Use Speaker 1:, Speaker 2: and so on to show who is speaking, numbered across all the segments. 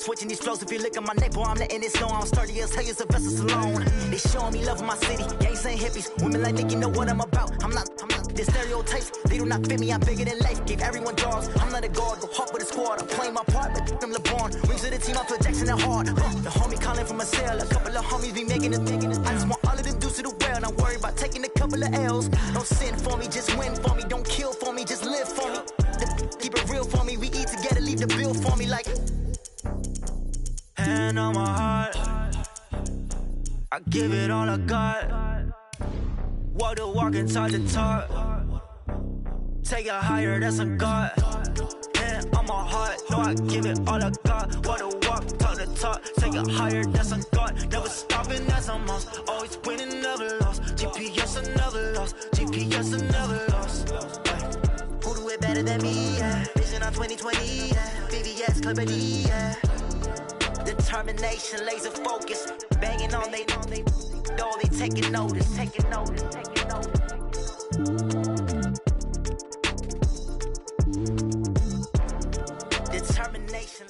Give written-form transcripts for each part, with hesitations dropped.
Speaker 1: Switching these flows, if you look at my neck, boy, I'm letting it snow. I'm sturdy as hell, as a vessel alone. They showing me love in my city. Gang saying hippies, women like Nick, you know what I'm about. I'm not the stereotypes, they do not fit me. I'm bigger than life, gave everyone jaws. I'm not a guard, go hard with a squad. I'm playing my part, but I'm LeBron. Wings of the team, I feel Jackson and hard. The homie calling from a cell, a couple of homies be making it. I just want all of them dudes to the well. Not worry about taking a couple of L's. Don't sin for me, just win for me. Don't kill for me, just live for me. Keep it real for me, we eat together, leave the bill for me like. Hand on my heart, I give it all I got. Walk the walk and talk the talk. Take it higher, that's a God. Hand on my heart, no, I give it all I got. Walk the walk, talk the talk. Take it higher, that's a God. Never stopping, that's a must. Always winning, never lost. GPS, I never lost. GPS, I never lost. Who do it better than me? Yeah. Vision on 2020, yeah. VVS, Clarity, yeah. Determination, laser focus, banging on they door, they taking notice. Determination.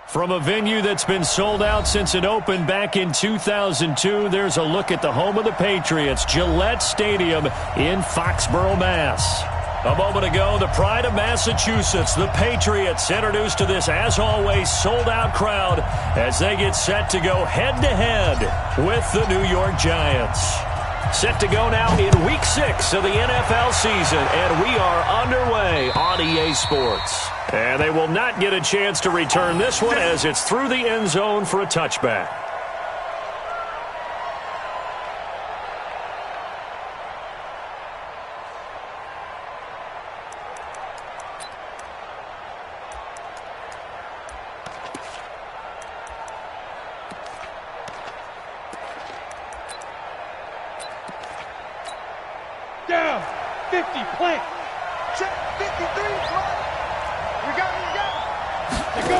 Speaker 2: From a venue that's been sold out since it opened back in 2002, there's a look at the home of the Patriots, Gillette Stadium in Foxborough, Mass. A moment ago, the pride of Massachusetts, the Patriots, introduced to this, as always, sold-out crowd as they get set to go head-to-head with the New York Giants. Set to go now in Week 6 of the NFL season, and we are underway on EA Sports. And they will not get a chance to return this one as it's through the end zone for a touchback.
Speaker 3: Down, 50, plant. Check, 53, plant. We got it. They go.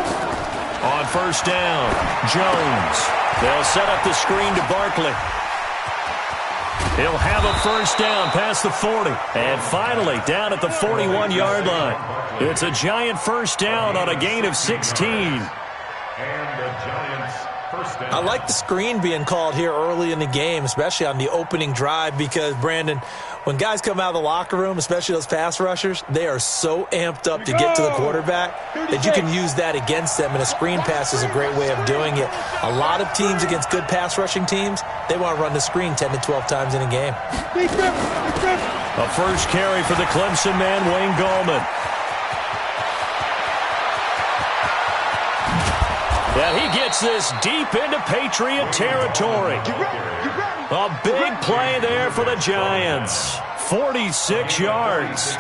Speaker 2: On first down, Jones. They'll set up the screen to Barkley. He'll have a first down past the 40. And finally, down at the 41-yard line. It's a Giant first down on a gain of 16.
Speaker 4: And the Giants first down.
Speaker 5: I like the screen being called here early in the game, especially on the opening drive, because, Brandon, when guys come out of the locker room, especially those pass rushers, they are so amped up to get to the quarterback that you can use that against them, and a screen pass is a great way of doing it. A lot of teams against good pass rushing teams, they want to run the screen 10 to 12 times in a game.
Speaker 2: A first carry for the Clemson man, Wayne Gallman. And he gets this deep into Patriot territory. A big play there for the Giants. 46 yards.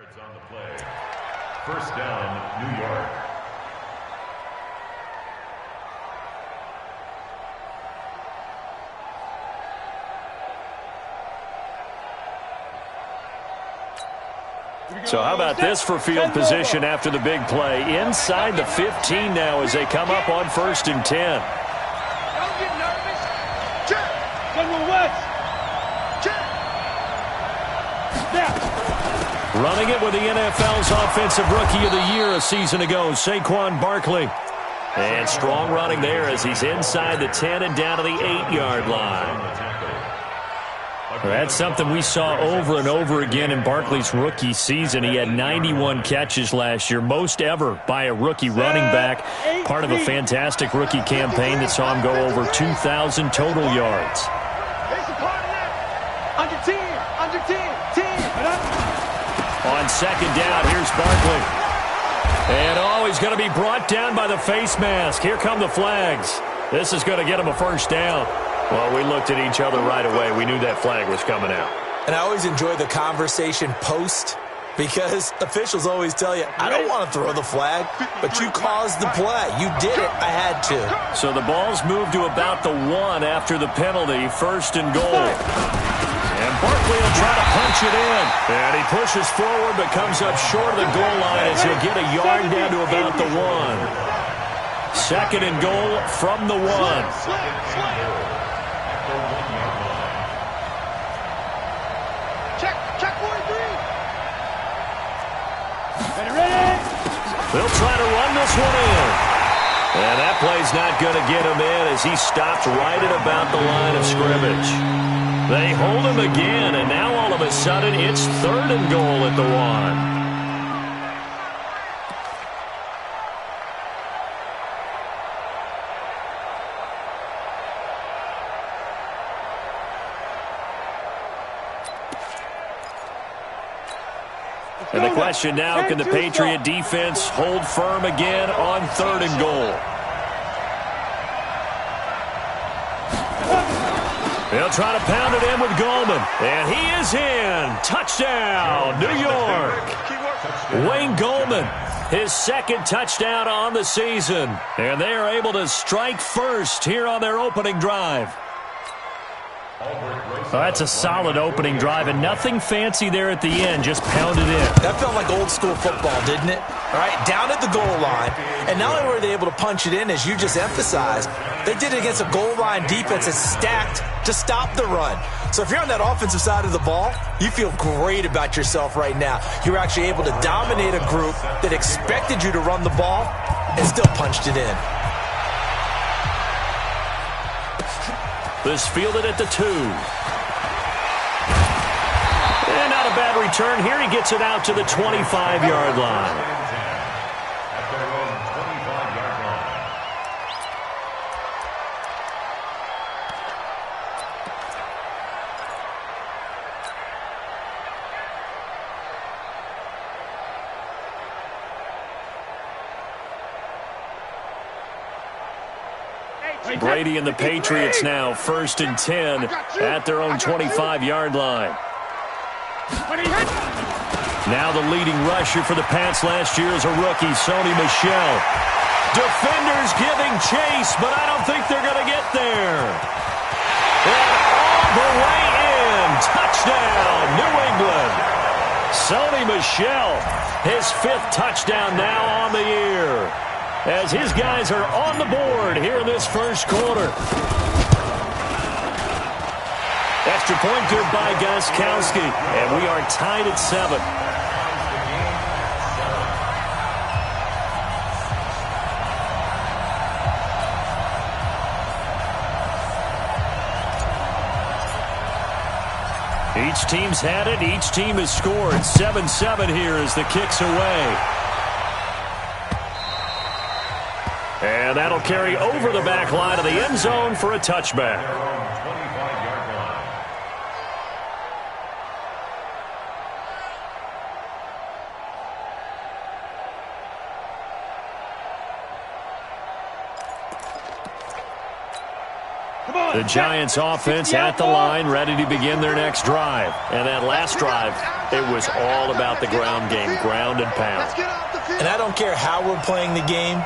Speaker 4: On the play. First down, New York.
Speaker 2: So how about this for field position after the big play? Inside the 15 now as they come up on 1st and 10.
Speaker 3: Don't get nervous. Check. General West. Check. Snap.
Speaker 2: Running it with the NFL's Offensive Rookie of the Year a season ago, Saquon Barkley. And strong running there as he's inside the 10 and down to the 8-yard line. That's something we saw over and over again in Barkley's rookie season. He had 91 catches last year, most ever by a rookie running back, part of a fantastic rookie campaign that saw him go over 2,000 total yards.
Speaker 3: Under 10, under 10, 10.
Speaker 2: On second down, here's Barkley. And he's going to be brought down by the face mask. Here come the flags. This is going to get him a first down. Well, we looked at each other right away. We knew that flag was coming out.
Speaker 5: And I always enjoy the conversation post because officials always tell you, I don't want to throw the flag, but you caused the play. You did it. I had to.
Speaker 2: So the ball's moved to about the 1 after the penalty, 1st and goal. And Barkley will try to punch it in. And he pushes forward but comes up short of the goal line as he'll get a yard down to about the 1. 2nd and goal from the 1.
Speaker 3: Check 43.
Speaker 2: They'll try to run this one in. And that play's not going to get him in as he stopped right at about the line of scrimmage. They hold him again, and now all of a sudden it's 3rd and goal at the 1. And the question now, can the Patriot defense hold firm again on 3rd and goal? They'll try to pound it in with Goldman. And he is in. Touchdown, New York. Wayne Goldman, his 2nd touchdown on the season. And they are able to strike first here on their opening drive. Oh, that's a solid opening drive, and nothing fancy there at the end, just pounded in.
Speaker 5: That felt like old school football, didn't it? All right, down at the goal line, and not only were they able to punch it in, as you just emphasized, they did it against a goal line defense that's stacked to stop the run. So if you're on that offensive side of the ball, you feel great about yourself right now. You're actually able to dominate a group that expected you to run the ball and still punched it in.
Speaker 2: This fielded at the 2. And not a bad return here. He gets it out to the 25-yard line. Brady and the Patriots now 1st and 10 at their own 25-yard line. Now the leading rusher for the Pats last year is a rookie, Sony Michel. Defenders giving chase, but I don't think they're going to get there. And all the way in. Touchdown, New England. Sony Michel, his 5th touchdown now on the year, as his guys are on the board here in this first quarter. Extra point good by Gostkowski, and we are tied at 7. Each team's had it. Each team has scored. 7-7 here as the kick's away. And that'll carry over the back line of the end zone for a touchback. The Giants offense at the line, ready to begin their next drive. And that last drive, it was all about the ground game, ground and pound.
Speaker 5: And I don't care how we're playing the game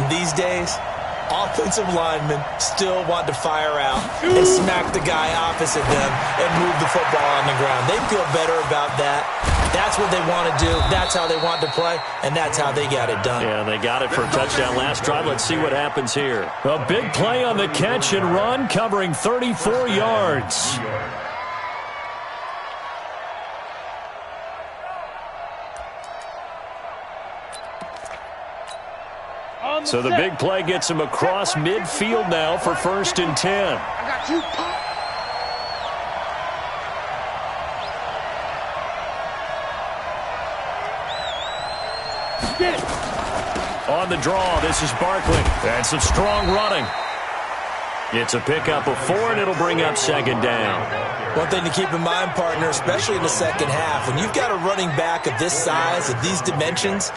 Speaker 5: these days, offensive linemen still want to fire out and smack the guy opposite them and move the football on the ground. They feel better about that. That's what they want to do. That's how they want to play, and that's how they got it done.
Speaker 2: Yeah, they got it for a touchdown last drive. Let's see what happens here. A big play on the catch and run, covering 34 yards. So the big play gets him across midfield now for 1st and 10.
Speaker 3: I got you. Get it.
Speaker 2: On the draw, this is Barkley. And some strong running. It's a pickup of 4, and it'll bring up 2nd down.
Speaker 5: One thing to keep in mind, partner, especially in the second half, when you've got a running back of this size, of these dimensions,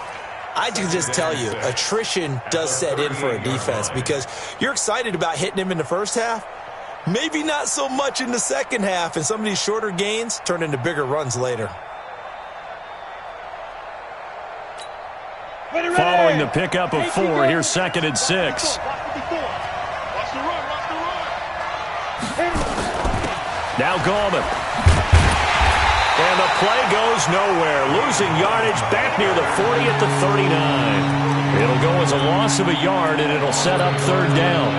Speaker 5: I can just tell you, attrition does set in for a defense because you're excited about hitting him in the first half. Maybe not so much in the second half, and some of these shorter gains turn into bigger runs later.
Speaker 2: Following the pickup of 4, here's 2nd and 6. Now Gallman. And the play goes nowhere. Losing yardage back near the 40 at the 39. It'll go as a loss of a yard, and it'll set up 3rd down.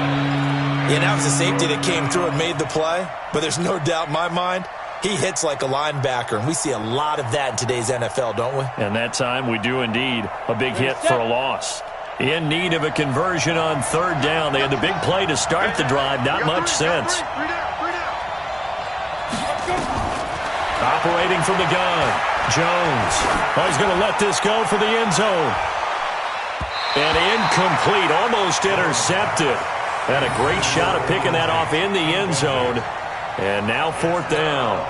Speaker 5: Yeah, that was a safety that came through and made the play. But there's no doubt in my mind, he hits like a linebacker. And we see a lot of that in today's NFL, don't we?
Speaker 2: And that time we do indeed. A big hit for a loss. In need of a conversion on 3rd down. They had the big play to start the drive. Not much sense. Operating from the gun, Jones. Oh, he's going to let this go for the end zone. And incomplete, almost intercepted. Had a great shot of picking that off in the end zone. And now 4th down.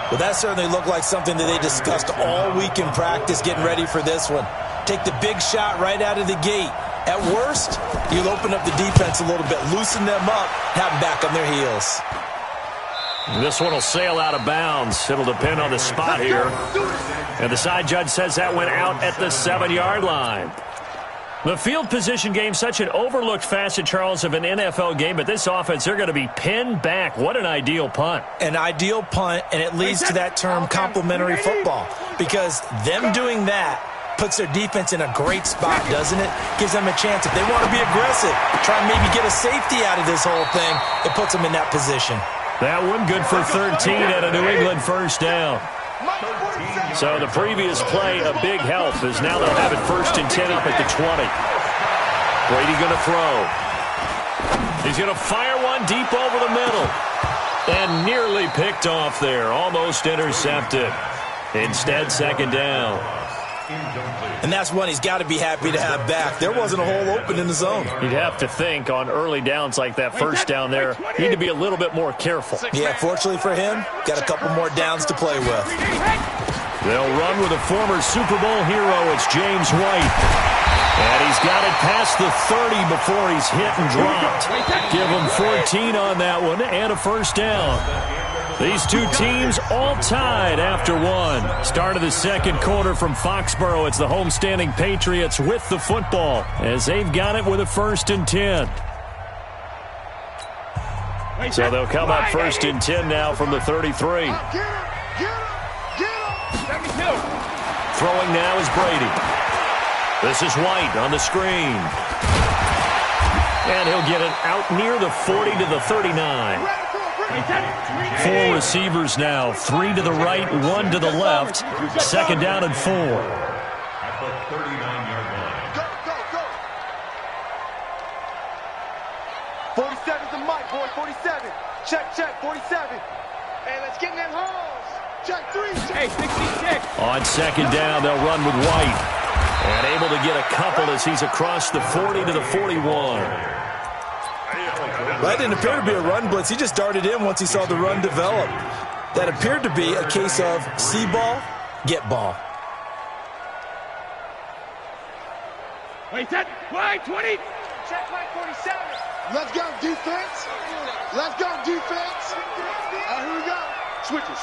Speaker 5: Well, that certainly looked like something that they discussed all week in practice getting ready for this one. Take the big shot right out of the gate. At worst, you'll open up the defense a little bit, loosen them up, have them back on their heels.
Speaker 2: This one will sail out of bounds. It'll depend on the spot here. And the side judge says that went out at the 7-yard line. The field position game, such an overlooked facet, Charles, of an NFL game, but this offense, they're going to be pinned back. What an ideal punt.
Speaker 5: An ideal punt, and it leads to that term complementary football, because them doing that puts their defense in a great spot, doesn't it? Gives them a chance. If they want to be aggressive, try and maybe get a safety out of this whole thing, it puts them in that position.
Speaker 2: That one good for 13 at a New England 1st down. So the previous play, a big help, as now they'll have it 1st and 10 up at the 20. Brady going to throw. He's going to fire one deep over the middle. And nearly picked off there. Almost intercepted. Instead, 2nd down.
Speaker 5: And that's one he's got to be happy to have back. There wasn't a hole open in the zone.
Speaker 2: You'd have to think on early downs like that 1st down there, you need to be a little bit more careful.
Speaker 5: Yeah, fortunately for him, got a couple more downs to play with.
Speaker 2: They'll run with a former Super Bowl hero. It's James White. And he's got it past the 30 before he's hit and dropped. Give him 14 on that one and a 1st down. These two teams all tied after one. Start of the 2nd quarter from Foxborough. It's the homestanding Patriots with the football as they've got it with a 1st and 10. So they'll come up 1st and 10 now from the 33. Throwing now is Brady. This is White on the screen. And he'll get it out near the 40 to the 39. 4 receivers now, 3 to the right, 1 to the left. 2nd down and 4.
Speaker 4: At the 39-yard line.
Speaker 3: Go, go, go. 47's the mic, boy, 47. Check, 47. Hey, let's get in them holes. Check 3, check. Hey, 66.
Speaker 2: On 2nd down, they'll run with White. And able to get a couple as he's across the 40 to the 41.
Speaker 5: That didn't appear to be a run blitz. He just darted in once he saw the run develop. That appeared to be a case of see ball, get ball.
Speaker 3: Wait, set, wide, 20. Check line 47. Let's go, defense. Let's go, defense. Here we go. Switch it.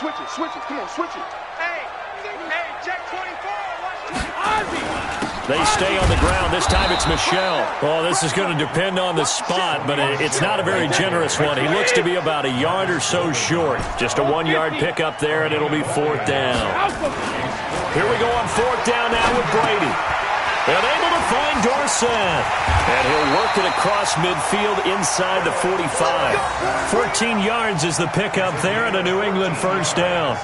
Speaker 3: Come on, switch it. Hey, check 24. Watch 20. Ozzy.
Speaker 2: They stay on the ground. This time it's Michel. Oh, this is going to depend on the spot, but it's not a very generous one. He looks to be about a yard or so short. Just a 1-yard pickup there, and it'll be 4th down. Here we go on 4th down now with Brady. And able to find Dorsett. And he'll work it across midfield inside the 45. 14 yards is the pickup there, and a New England 1st down.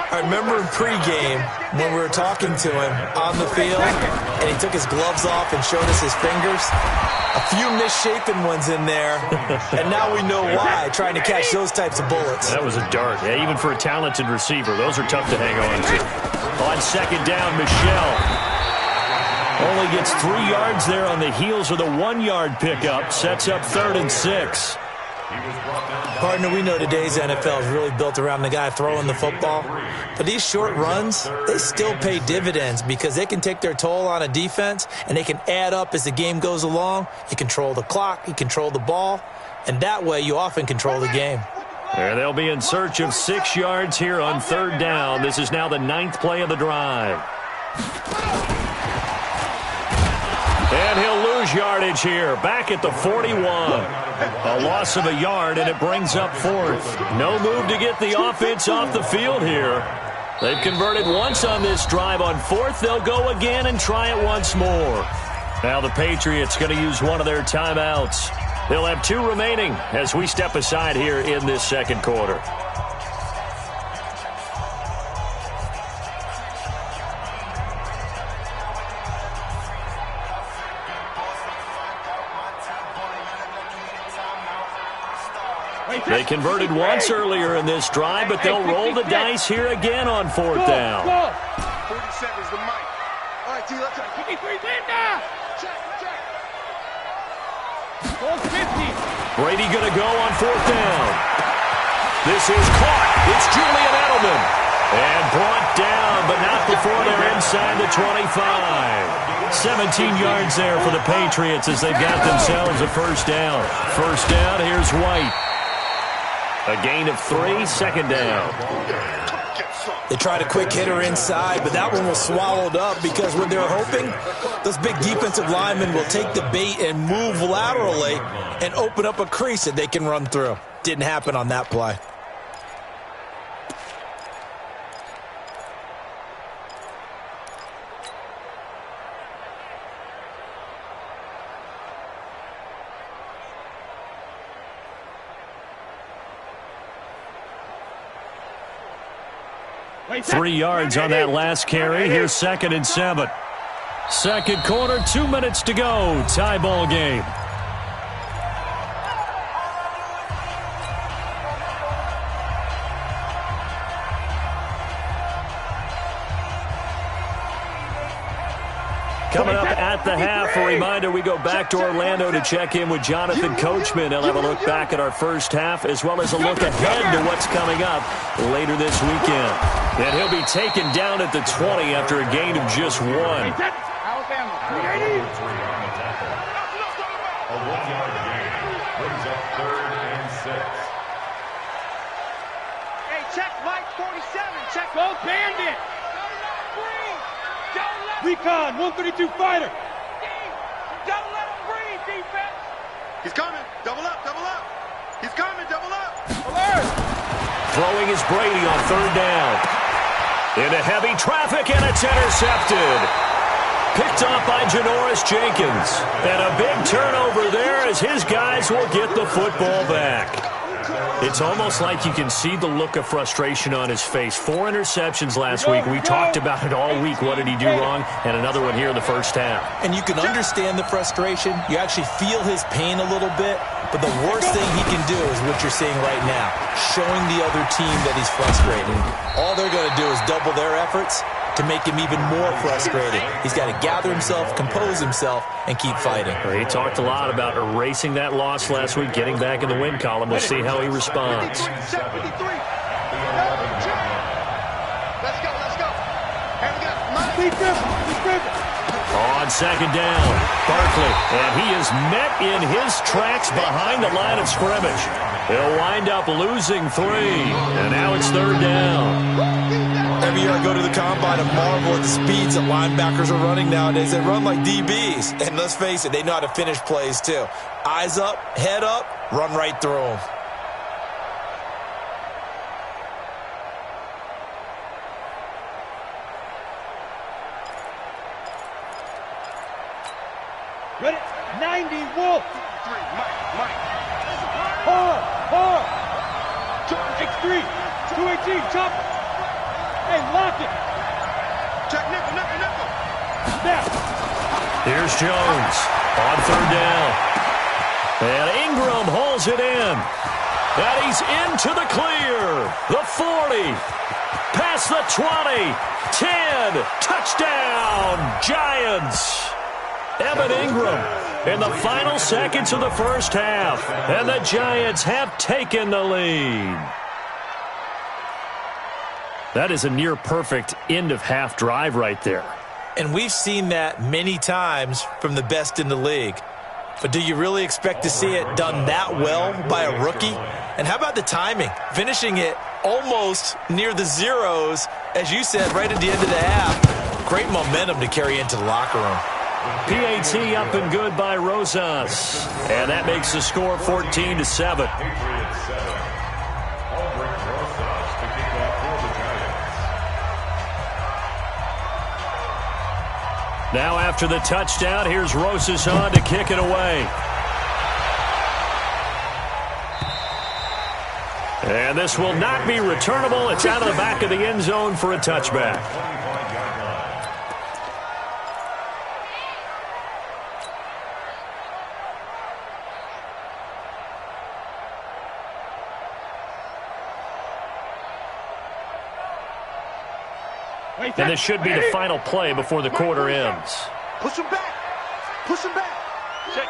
Speaker 5: I remember in pregame when we were talking to him on the field, and he took his gloves off and showed us his fingers. A few misshapen ones in there, and now we know why, trying to catch those types of bullets.
Speaker 2: That was a dart. Yeah, even for a talented receiver, those are tough to hang on to. On 2nd down, Michel only gets 3 yards there on the heels of the 1-yard pickup. Sets up 3rd and 6.
Speaker 5: Partner, we know today's NFL is really built around the guy throwing the football. But these short runs, they still pay dividends because they can take their toll on a defense and they can add up as the game goes along. You control the clock, you control the ball, and that way you often control the game.
Speaker 2: And they'll be in search of 6 yards here on 3rd down. This is now the 9th play of the drive. And he'll lose yardage here, back at the 41. A loss of a yard, and it brings up 4th. No move to get the offense off the field here. They've converted once on this drive. On 4th, they'll go again and try it once more. Now the Patriots going to use one of their timeouts. They'll have 2 remaining as we step aside here in this 2nd quarter. They converted once earlier in this drive, but they'll roll the dice here again on 4th down.
Speaker 3: 40 seconds to Mike. All right, T, let's go. 53, Linda! Check. Goal 50.
Speaker 2: Brady going to go on 4th down. This is caught. It's Julian Edelman. And brought down, but not before they're inside the 25. 17 yards there for the Patriots as they've got themselves a 1st down. 1st down, here's White. A gain of 3, 2nd down.
Speaker 5: They tried a quick hitter inside, but that one was swallowed up because what they're hoping, those big defensive linemen will take the bait and move laterally and open up a crease that they can run through. Didn't happen on that play.
Speaker 2: Three yards on that last carry. Here's 2nd and 7. 2nd quarter, 2 minutes to go. Tie ball game. Coming up at the half, a reminder, we go back to Orlando to check in with Jonathan Coachman. He'll have a look back at our 1st half as well as a look ahead to what's coming up later this weekend. And he'll be taken down at the 20 after a gain of just 1.
Speaker 3: Alabama, 380.
Speaker 4: A 1-yard gain brings up 3rd and 6.
Speaker 3: Hey, check Mike 47. Check Gold Bandit. Recon, 132 fighter. Don't let him breathe, defense. He's coming. Double up, double up. He's coming, double up. Alert.
Speaker 2: Throwing is Brady on 3rd down. Into heavy traffic, and it's intercepted. Picked off by Janoris Jenkins. And a big turnover there as his guys will get the football back. It's almost like you can see the look of frustration on his face. 4 interceptions last week. We talked about it all week. What did he do wrong? And another one here in the 1st half.
Speaker 5: And you can understand the frustration. You actually feel his pain a little bit. But the worst thing he can do is what you're seeing right now, showing the other team that he's frustrated. All they're going to do is double their efforts to make him even more frustrated. He's got to gather himself, compose himself, and keep fighting.
Speaker 2: He talked a lot about erasing that loss last week, getting back in the win column. We'll see how he responds.
Speaker 3: Let's go. Here we go.
Speaker 2: On 2nd down, Barkley, and he is met in his tracks behind the line of scrimmage. He'll wind up losing 3, and now it's 3rd down.
Speaker 5: Every year I go to the combine and marvel at the speeds that linebackers are running nowadays. They run like DBs. And let's face it, they know how to finish plays too. Eyes up, head up, run right through them.
Speaker 3: Ready? 90, Wolf. 3, Mike. Hard. X3, 218, chopper. Hey, lock it. Check nickel. Snap.
Speaker 2: Here's Jones on 3rd down. And Ingram hauls it in. And he's into the clear. The 40. Past the 20. 10. Touchdown, Giants. Evan Ingram in the final seconds of the first half. And the Giants have taken the lead. That is a near-perfect end-of-half drive right there.
Speaker 5: And we've seen that many times from the best in the league. But do you really expect to see it done that well by a rookie? And how about the timing? Finishing it almost near the zeros, as you said, right at the end of the half. Great momentum to carry into the locker room.
Speaker 2: PAT up and good by Rosas. And that makes the score 14-7. Now after the touchdown, here's Rosas on to kick it away. And this will not be returnable. It's out of the back of the end zone for a touchback. And this should be the final play before the quarter ends.
Speaker 3: Push him back. Push him back.
Speaker 6: Check.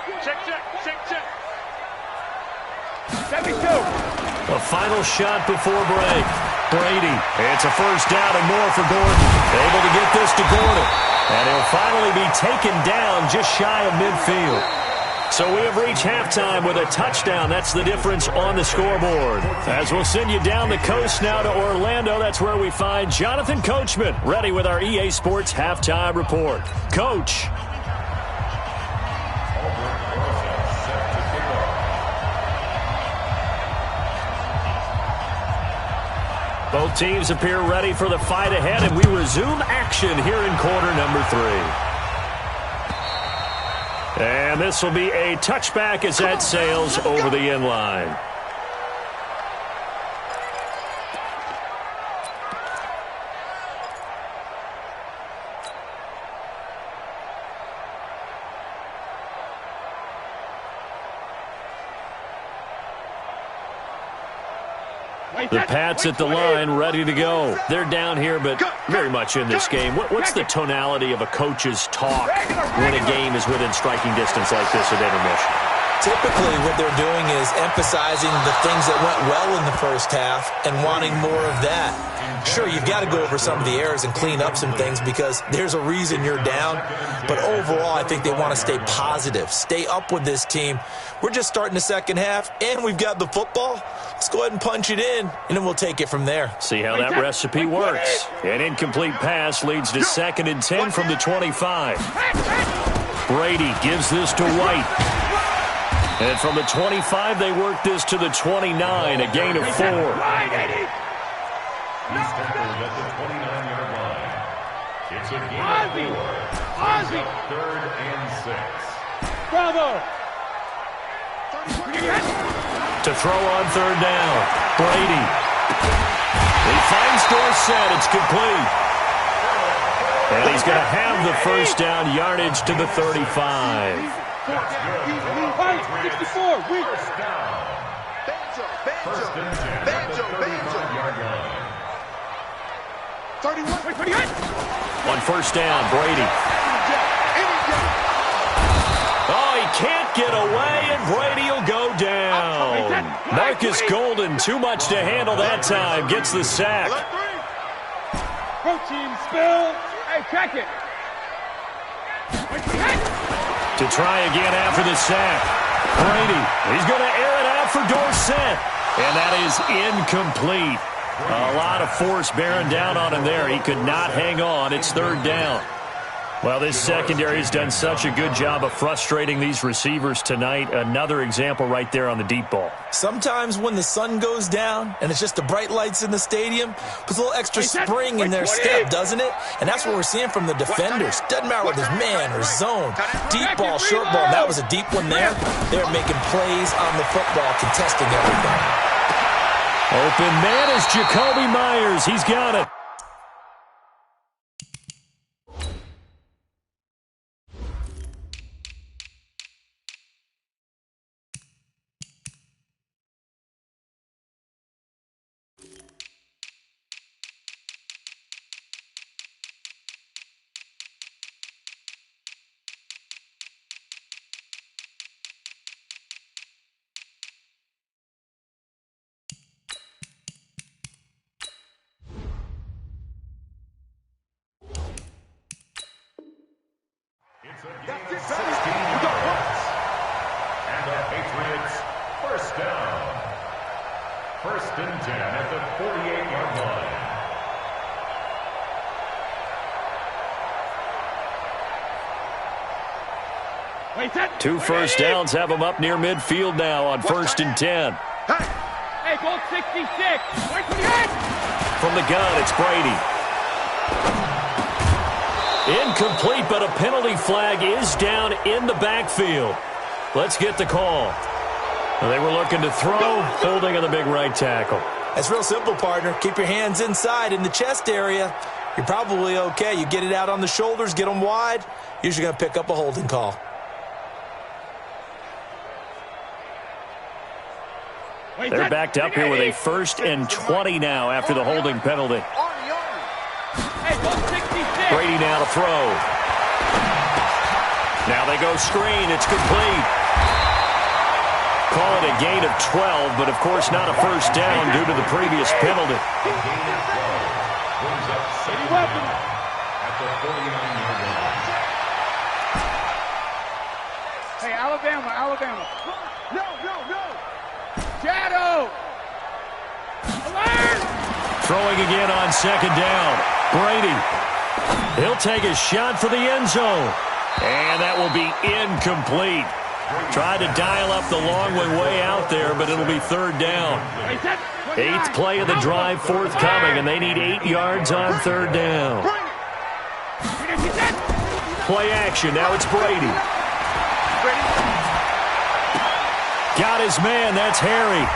Speaker 6: 72.
Speaker 2: A final shot before break. Brady. It's a first down and more for Gordon. Able to get this to Gordon. And he'll finally be taken down just shy of midfield. So we have reached halftime with a touchdown. That's the difference on the scoreboard. As we'll send you down the coast now to Orlando, that's where we find Jonathan Coachman, ready with our EA Sports Halftime Report. Coach. Both teams appear ready for the fight ahead, and we resume action here in quarter number 3. And this will be a touchback as that sails over the end line. The Pats at the line, ready to go. They're down here, but very much in this game. What's the tonality of a coach's talk when a game is within striking distance like this at intermission?
Speaker 5: Typically, what they're doing is emphasizing the things that went well in the first half and wanting more of that. Sure, you've got to go over some of the errors and clean up some things because there's a reason you're down. But overall, I think they want to stay positive, stay up with this team. We're just starting the second half, and we've got the football. Let's go ahead and punch it in, and then we'll take it from there.
Speaker 2: See how that recipe works. An incomplete pass leads to 2nd and 10 from the 25. Brady gives this to White. And from the 25, they work this to the 29, a gain of 4.
Speaker 4: He's tackled at the 29-yard line. It's a gain of 4. Ozzy. 3rd and 6.
Speaker 6: Bravo.
Speaker 2: To throw on 3rd down, Brady. He finds Dorsett. It's complete. And he's going to have the first down yardage to the 35.
Speaker 6: 64.
Speaker 3: Banjo. 31.
Speaker 2: On 1st down, Brady. Oh, he can't get away, and Brady will go down. Marcus Golden, too much to handle that time, gets the sack.
Speaker 6: Team spill. Hey, check it.
Speaker 2: To try again after the sack. Brady, he's going to air it out for Dorsett. And that is incomplete. A lot of force bearing down on him there. He could not hang on. It's 3rd down. Well, this secondary has done such a good job of frustrating these receivers tonight. Another example right there on the deep ball.
Speaker 5: Sometimes when the sun goes down and it's just the bright lights in the stadium, puts a little extra spring in their step, doesn't it? And that's what we're seeing from the defenders. Doesn't matter whether it's man or zone. Deep ball, short ball. That was a deep one there. They're making plays on the football, contesting everything.
Speaker 2: Open man is Jacoby Myers. He's got it.
Speaker 4: yards. And the Patriots, first down. First and 10 at the 48-yard line.
Speaker 2: Two first downs have them up near midfield now on first and 10.
Speaker 6: Hey, goal 66.
Speaker 2: From the gun, it's Brady. Incomplete, but a penalty flag is down in the backfield. Let's get the call. They were looking to throw, holding on the big right tackle.
Speaker 5: That's real simple, partner. Keep your hands inside in the chest area. You're probably okay. You get it out on the shoulders, get them wide. Usually going to pick up a holding call.
Speaker 2: They're backed up here with a first and 20 now after the holding penalty. Brady now to throw. Now they go screen. It's complete. Call it a gain of 12, but of course not a first down due to the previous penalty.
Speaker 4: A gain of 12 brings up second down at the 49-yard line.
Speaker 6: Hey, Alabama. No. Shadow. Alert!
Speaker 2: Throwing again on second down. Brady. He'll take a shot for the end zone. And that will be incomplete. Tried to dial up the long one way out there, but it'll be third down. Eighth play of the drive forthcoming, and they need 8 yards on third down. Play action. Now it's Brady. Got his man. That's Harry.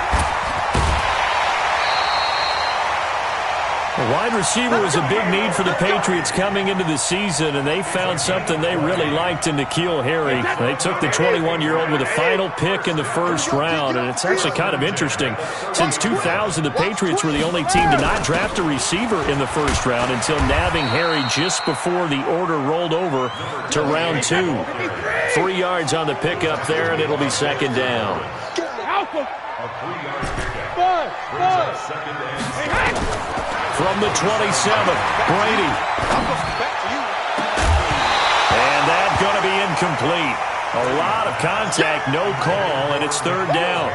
Speaker 2: A wide receiver was a big need for the Patriots coming into the season, and they found something they really liked in N'Keal Harry. They took the 21-year-old with a final pick in the first round, and it's actually kind of interesting. Since 2000, the Patriots were the only team to not draft a receiver in the first round until nabbing Harry just before the order rolled over to round 2. 3 yards on the pickup there, and it'll be second down.
Speaker 4: A 3-yard pickup brings up second and 6.
Speaker 2: From the 27, Brady. And that's going to be incomplete. A lot of contact, no call, and it's third down.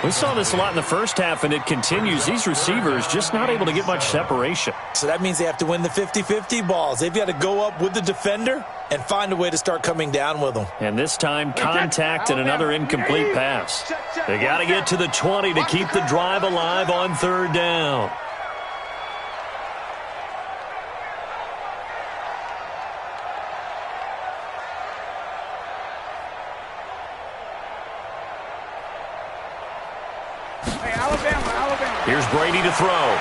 Speaker 2: We saw this a lot in the first half, and it continues. These receivers just not able to get much separation.
Speaker 5: So that means they have to win the 50-50 balls. They've got to go up with the defender and find a way to start coming down with them.
Speaker 2: And this time, contact and another incomplete pass. They got to get to the 20 to keep the drive alive on third down. Here's Brady to throw.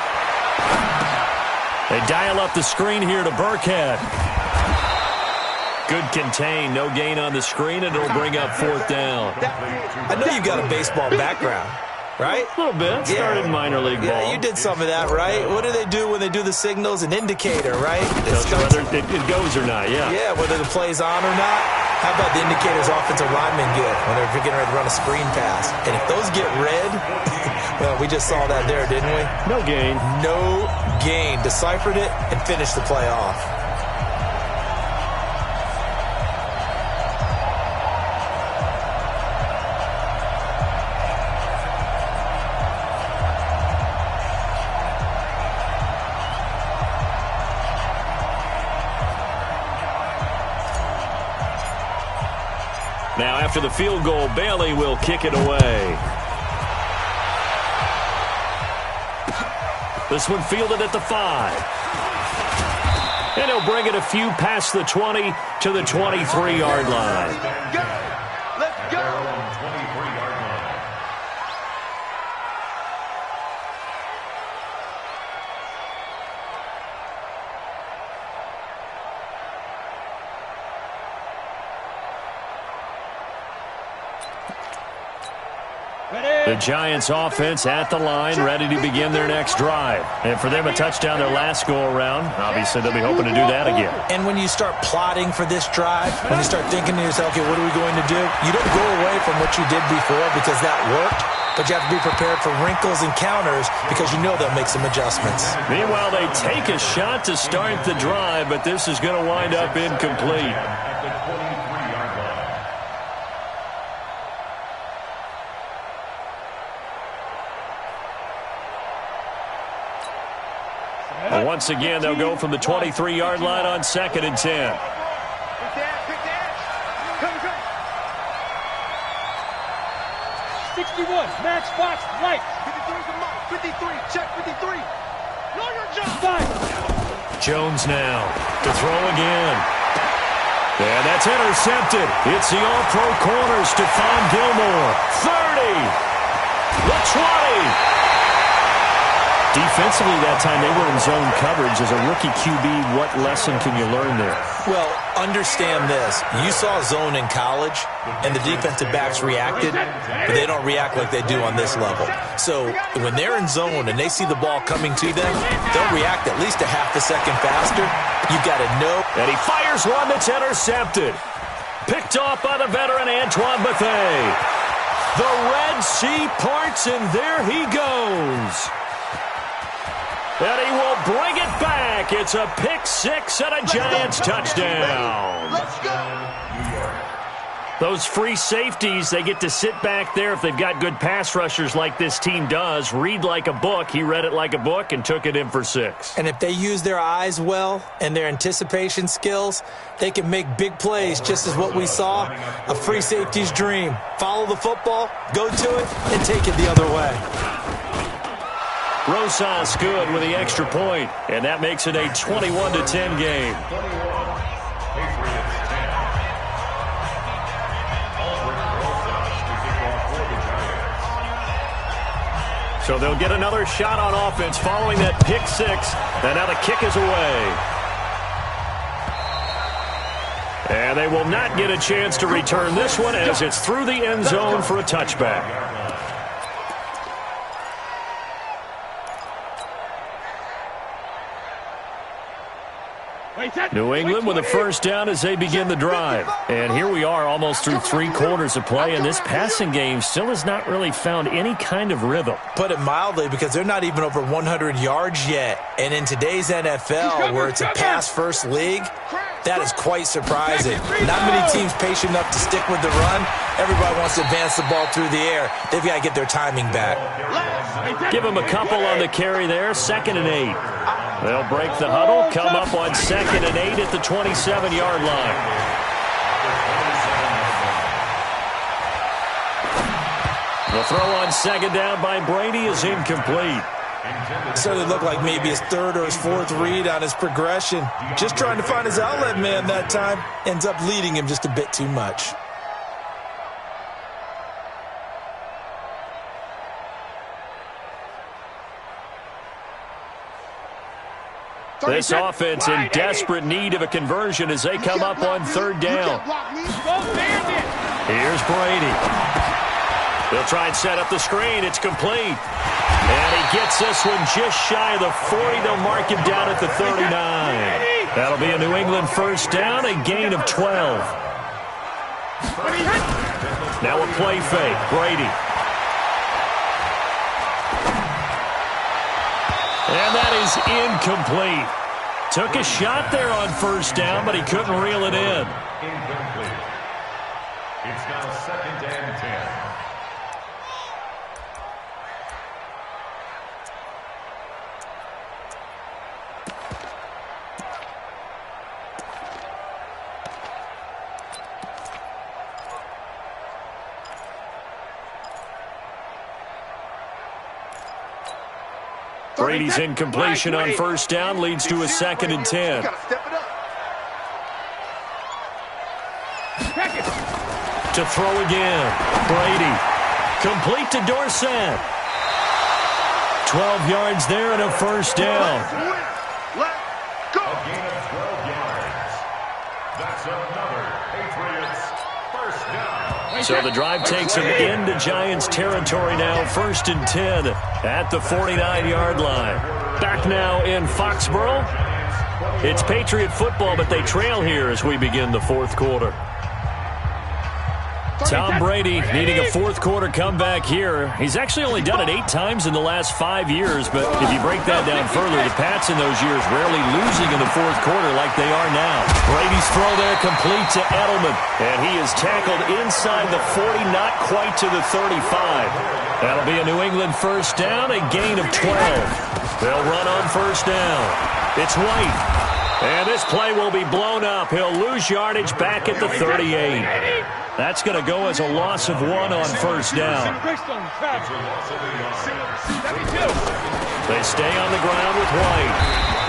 Speaker 2: They dial up the screen here to Burkhead. Good contain, no gain on the screen, and it'll bring up fourth down.
Speaker 5: I know you've got a baseball background, right?
Speaker 2: A little bit. Started in minor league ball.
Speaker 5: Yeah, you did some of that, right? What do they do when they do the signals? An indicator, right?
Speaker 2: Whether it goes or not, yeah.
Speaker 5: Yeah, whether the play's on or not. How about the indicators offensive linemen get when they're getting ready to run a screen pass? And if those get red, well, we just saw that there, didn't we?
Speaker 2: No gain.
Speaker 5: No gain. Deciphered it and finished the play off.
Speaker 2: Now, after the field goal, Bailey will kick it away. This one fielded at the 5. And he'll bring it a few past the 20 to the 23-yard line.
Speaker 3: Let's go.
Speaker 4: 23-yard line.
Speaker 2: The Giants offense at the line, ready to begin their next drive. And for them, a touchdown their last go-around. Obviously, they'll be hoping to do that again.
Speaker 5: And when you start plotting for this drive, when you start thinking to yourself, okay, what are we going to do? You don't go away from what you did before because that worked, but you have to be prepared for wrinkles and counters because you know they'll make some adjustments.
Speaker 2: Meanwhile, they take a shot to start the drive, but this is going to wind up incomplete.
Speaker 4: At the 23-yard line.
Speaker 2: Once again, they'll go from the 23-yard line on 2nd and 10.
Speaker 6: 61, match box, right.
Speaker 3: 53, check 53. Know your job.
Speaker 2: Jones now to throw again. And that's intercepted. It's the all-pro corner, Stephon Gilmore. 30. The 20. Defensively that time, they were in zone coverage. As a rookie QB, what lesson can you learn there?
Speaker 5: Well, understand this. You saw zone in college, and the defensive backs reacted, but they don't react like they do on this level. So when they're in zone and they see the ball coming to them, they'll react at least a half a second faster. You've got to know.
Speaker 2: And he fires one that's intercepted. Picked off by the veteran Antoine Bethea. The Red Sea parts, and there he goes. And he will bring it back. It's a pick six and a Giants touchdown.
Speaker 3: Let's go.
Speaker 2: Those free safeties, they get to sit back there if they've got good pass rushers like this team does. Read like a book. He read it like a book and took it in for 6.
Speaker 5: And if they use their eyes well and their anticipation skills, they can make big plays, just as what we saw. A free safety's dream. Follow the football, go to it, and take it the other way.
Speaker 2: Rosas good with the extra point, and that makes it a 21-10 game. So they'll get another shot on offense following that pick six, and now the kick is away. And they will not get a chance to return this one as it's through the end zone for a touchback. New England with a first down as they begin the drive. And here we are almost through 3 quarters of play, and this passing game still has not really found any kind of rhythm.
Speaker 5: Put it mildly, because they're not even over 100 yards yet. And in today's NFL, where it's a pass-first league, that is quite surprising. Not many teams patient enough to stick with the run. Everybody wants to advance the ball through the air. They've got to get their timing back.
Speaker 2: Give them a couple on the carry there, 2nd and 8. They'll break the huddle, come up on 2nd and 8 at the 27-yard line. The throw on 2nd down by Brady is incomplete.
Speaker 5: So it looked like maybe his 3rd or his 4th read on his progression. Just trying to find his outlet man that time. Ends up leading him just a bit too much.
Speaker 2: This offense in desperate need of a conversion as they come up on 3rd down. Here's Brady. They'll try and set up the screen. It's complete. And he gets this one just shy of the 40. They'll mark him down at the 39. That'll be a New England first down, a gain of 12. Now a play fake. Brady. And that is incomplete. Took a shot there on first down, but he couldn't reel it in.
Speaker 4: Incomplete. It's now 2nd and 10.
Speaker 2: Brady's incompletion on first down leads to a 2nd and 10. To throw again. Brady. Complete to Dorsett. 12 yards there and a first down.
Speaker 3: Let's go.
Speaker 4: A gain of 12 yards. That's another Patriots first down.
Speaker 2: So the drive takes him into Giants territory now. 1st and 10 at the 49-yard line. Back now in Foxborough. It's Patriot football, but they trail here as we begin the 4th quarter. Tom Brady needing a 4th quarter comeback here. He's actually only done it 8 times in the last 5 years, but if you break that down further, the Pats in those years rarely losing in the 4th quarter like they are now. Brady's throw there complete to Edelman, and he is tackled inside the 40, not quite to the 35. That'll be a New England first down, a gain of 12. They'll run on first down. It's White. And this play will be blown up. He'll lose yardage back at the 38. That's going to go as a loss of 1 on first down. They stay on the ground with White.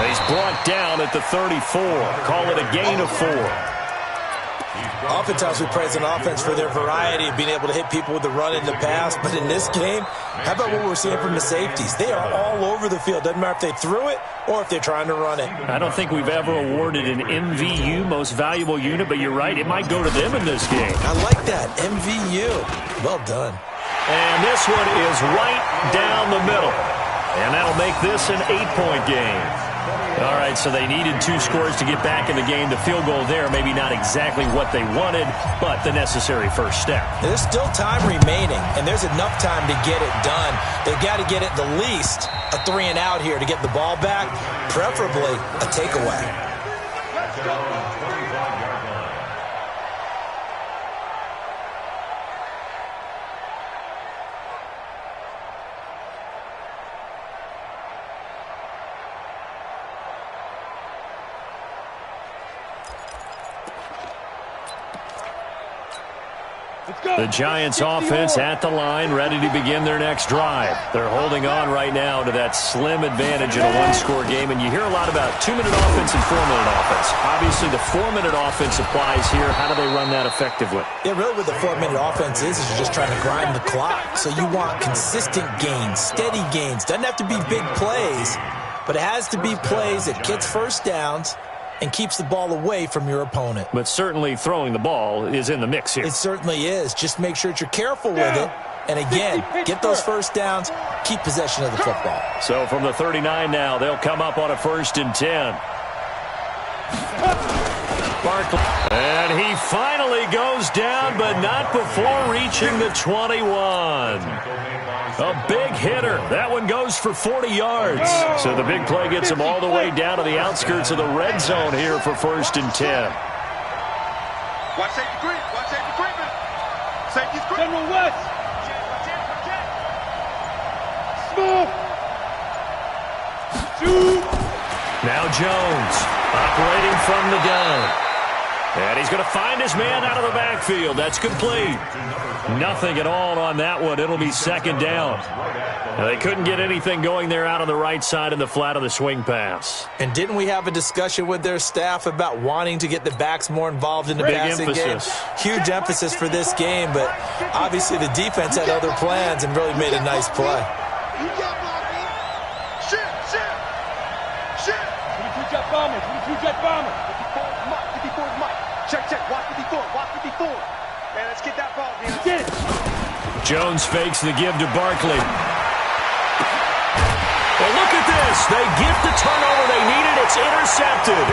Speaker 2: He's brought down at the 34. Call it a gain of 4.
Speaker 5: Oftentimes we praise an offense for their variety of being able to hit people with the run and the pass. But in this game, how about what we're seeing from the safeties? They are all over the field. Doesn't matter if they threw it or if they're trying to run it.
Speaker 2: I don't think we've ever awarded an MVU, most valuable unit, but you're right, it might go to them in this game.
Speaker 5: I like that, MVU. Well done.
Speaker 2: And this one is right down the middle. And that'll make this an 8-point game. All right, so they needed 2 scores to get back in the game. The field goal there, maybe not exactly what they wanted, but the necessary first step.
Speaker 5: There's still time remaining, and there's enough time to get it done. They've got to get at the least a 3-and-out here to get the ball back, preferably a takeaway.
Speaker 2: The Giants offense at the line, ready to begin their next drive. They're holding on right now to that slim advantage in a 1-score game, and you hear a lot about 2-minute offense and 4-minute offense. Obviously, the 4-minute offense applies here. How do they run that effectively?
Speaker 5: Yeah, really what the 4-minute offense is you're just trying to grind the clock. So you want consistent gains, steady gains. Doesn't have to be big plays, but it has to be plays that gets first downs and keeps the ball away from your opponent.
Speaker 2: But certainly throwing the ball is in the mix here.
Speaker 5: It certainly is. Just make sure that you're careful with it. And again, get those first downs, keep possession of the football.
Speaker 2: So from the 39 now, they'll come up on a 1st and 10. Barkley. And he finally goes down, but not before reaching the 21. A big hitter. That one goes for 40 yards. So the big play gets him all the way down to the outskirts of the red zone here for 1st and 10.
Speaker 3: Watch safety creep. Watch safety creeping. Safety's creeping.
Speaker 6: General West. Small. Shoot.
Speaker 2: Now Jones operating from the gun. And he's going to find his man out of the backfield. That's complete. Nothing at all on that one. It'll be 2nd down. They couldn't get anything going there out on the right side in the flat of the swing pass.
Speaker 5: And didn't we have a discussion with their staff about wanting to get the backs more involved in the passing game? Huge emphasis for this game, but obviously the defense had other plans and really made a nice play.
Speaker 3: You got blocking. Shit.
Speaker 6: 22 jet bomber. 22 jet bomber.
Speaker 3: 54 Mike. Check. Watch 54. Man, let's get that ball, man.
Speaker 6: Get it.
Speaker 2: Jones fakes the give to Barkley. Well, look at this. They get the turnover they needed. It's intercepted.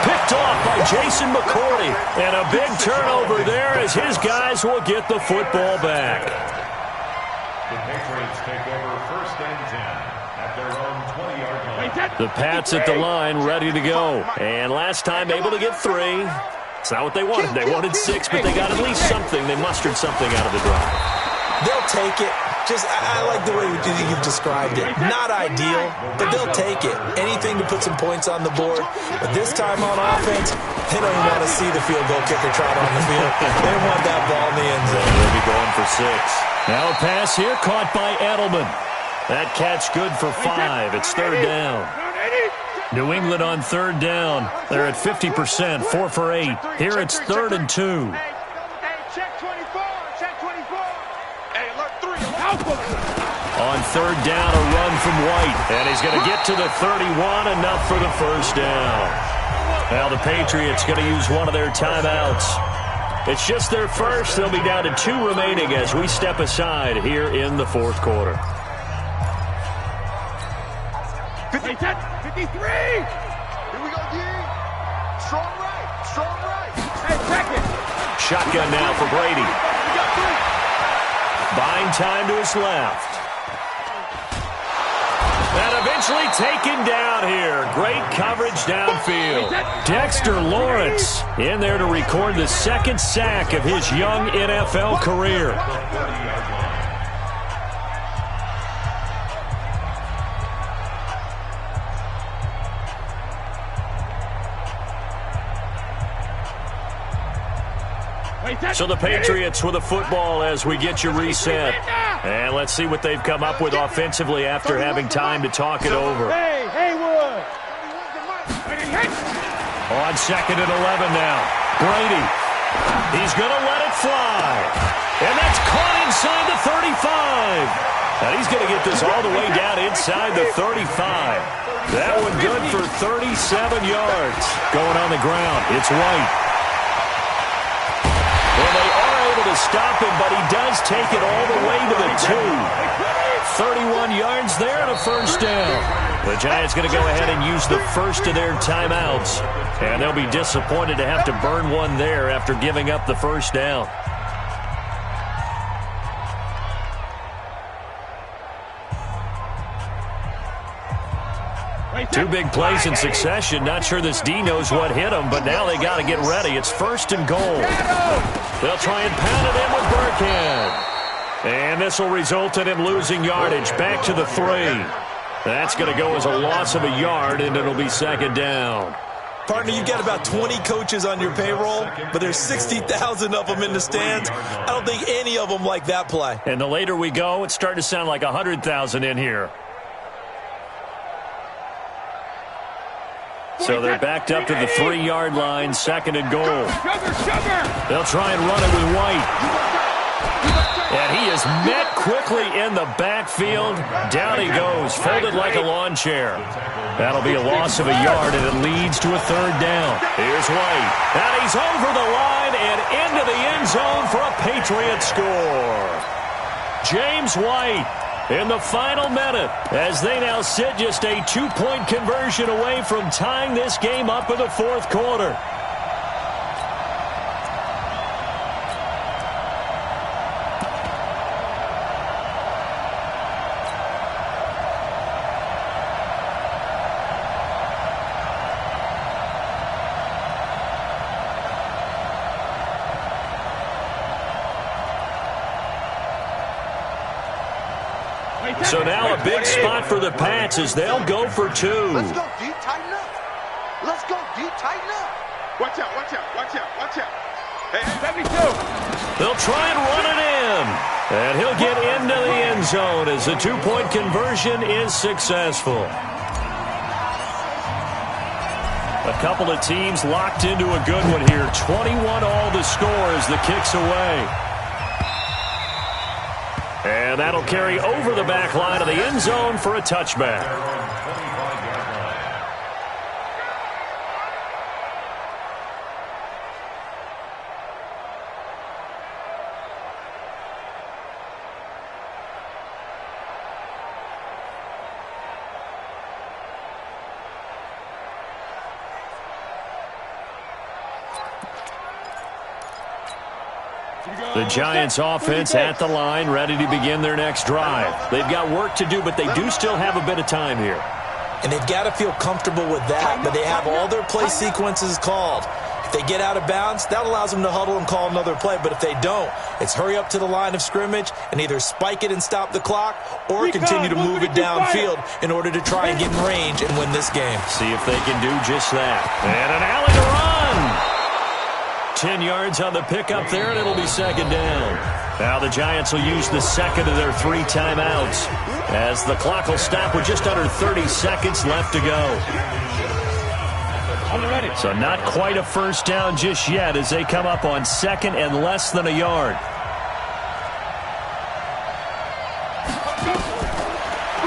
Speaker 2: Picked off by Jason McCourty. And a big turnover there as his guys will get the football back.
Speaker 4: The Patriots take over 1st and 10 at their own 20-yard line.
Speaker 2: The Pats at the line, ready to go. And last time able to get 3. It's not what they wanted. They wanted 6, but they got at least something. They mustered something out of the drive.
Speaker 5: They'll take it. I like the way you've described it. Not ideal, but they'll take it. Anything to put some points on the board. But this time on offense, they don't want to see the field goal kicker trot on the field. They want that ball in the end zone.
Speaker 2: They'll be going for 6. Now a pass here caught by Edelman. That catch good for 5. It's 3rd down. New England on 3rd down. They're at 50%, 4 for 8. Here it's 3rd and 2.
Speaker 3: Check 24. Hey, alert 3.
Speaker 2: On 3rd down, a run from White. And he's going to get to the 31, enough for the 1st down. Now the Patriots going to use one of their timeouts. It's just their first. They'll be down to 2 remaining as we step aside here in the 4th quarter.
Speaker 6: 53.
Speaker 3: Here we go, D. Strong right.
Speaker 6: Hey, check it.
Speaker 2: Shotgun now for Brady. Buying time to his left. And eventually taken down here. Great coverage downfield. Dexter Lawrence in there to record the 2nd sack of his young NFL career. So the Patriots with a football as we get you reset. And let's see what they've come up with offensively after having time to talk it over.
Speaker 6: Hey, Haywood!
Speaker 2: On 2nd and 11 now. Brady. He's going to let it fly. And that's caught inside the 35. And he's going to get this all the way down inside the 35. That one good for 37 yards. Going on the ground, it's White. Well, they are able to stop him, but he does take it all the way to the 2. 31 yards there and a first down. The Giants going to go ahead and use the first of their timeouts. And they'll be disappointed to have to burn one there after giving up the first down. Two big plays in succession. Not sure this D knows what hit him, but now they got to get ready. It's 1st and goal. They'll try and pound it in with Burkhead. And this will result in him losing yardage back to the 3. That's going to go as a loss of a yard, and it'll be 2nd down.
Speaker 5: Partner, you've got about 20 coaches on your payroll, but there's 60,000 of them in the stands. I don't think any of them like that play.
Speaker 2: And the later we go, it's starting to sound like 100,000 in here. So they're backed up to the 3-yard line, 2nd and goal. They'll try and run it with White. And he is met quickly in the backfield. Down he goes, folded like a lawn chair. That'll be a loss of a yard, and it leads to a 3rd down. Here's White. And he's over the line and into the end zone for a Patriot score. James White in the final minute, as they now sit just a 2-point conversion away from tying this game up in the 4th quarter. So now a big spot for the Pats as they'll go for 2.
Speaker 3: Let's go, D. Tighten up. Let's go, D. Tighten up. Watch out, watch out, watch out, watch out. Hey, 72.
Speaker 2: They'll try and run it in. And he'll get into the end zone as the 2-point conversion is successful. A couple of teams locked into a good one here. 21 all the score as the kick's away. And that'll carry over the back line of the end zone for a touchback. The Giants offense at the line, ready to begin their next drive. They've got work to do, but they do still have a bit of time here.
Speaker 5: And they've got to feel comfortable with that, but they have all their play sequences called. If they get out of bounds, that allows them to huddle and call another play. But if they don't, it's hurry up to the line of scrimmage and either spike it and stop the clock or continue to move it downfield in order to try and get in range and win this game.
Speaker 2: See if they can do just that. And an alley to run. 10 yards on the pickup there, and it'll be 2nd down. Now the Giants will use the 2nd of their 3 timeouts as the clock will stop with just under 30 seconds left to go. So not quite a first down just yet as they come up on 2nd and less than a yard.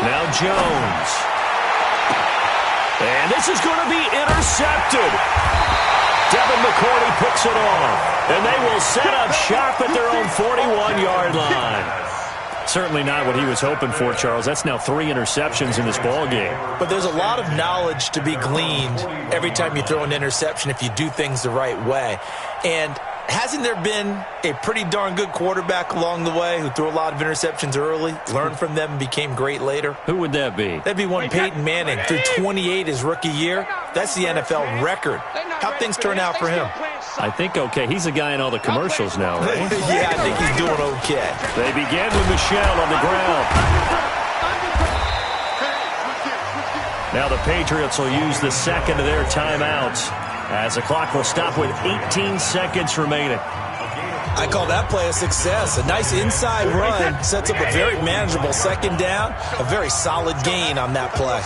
Speaker 2: Now Jones. And this is going to be intercepted. Devin McCourty picks it off, and they will set up shop at their own 41-yard line. Certainly not what he was hoping for, Charles. That's now 3 interceptions in this ball game.
Speaker 5: But there's a lot of knowledge to be gleaned every time you throw an interception if you do things the right way. And hasn't there been a pretty darn good quarterback along the way who threw a lot of interceptions early, learned from them, and became great later?
Speaker 2: Who would that be?
Speaker 5: That'd be one Peyton Manning. Threw 28 his rookie year. That's the NFL record. How'd things turn out for him?
Speaker 2: I think okay. He's a guy in all the commercials now, right?
Speaker 5: Yeah, I think he's doing okay.
Speaker 2: They begin with Michelle on the ground. Now the Patriots will use the 2nd of their timeouts as the clock will stop with 18 seconds remaining.
Speaker 5: I call that play a success. A nice inside run sets up a very manageable second down, a very solid gain on that play.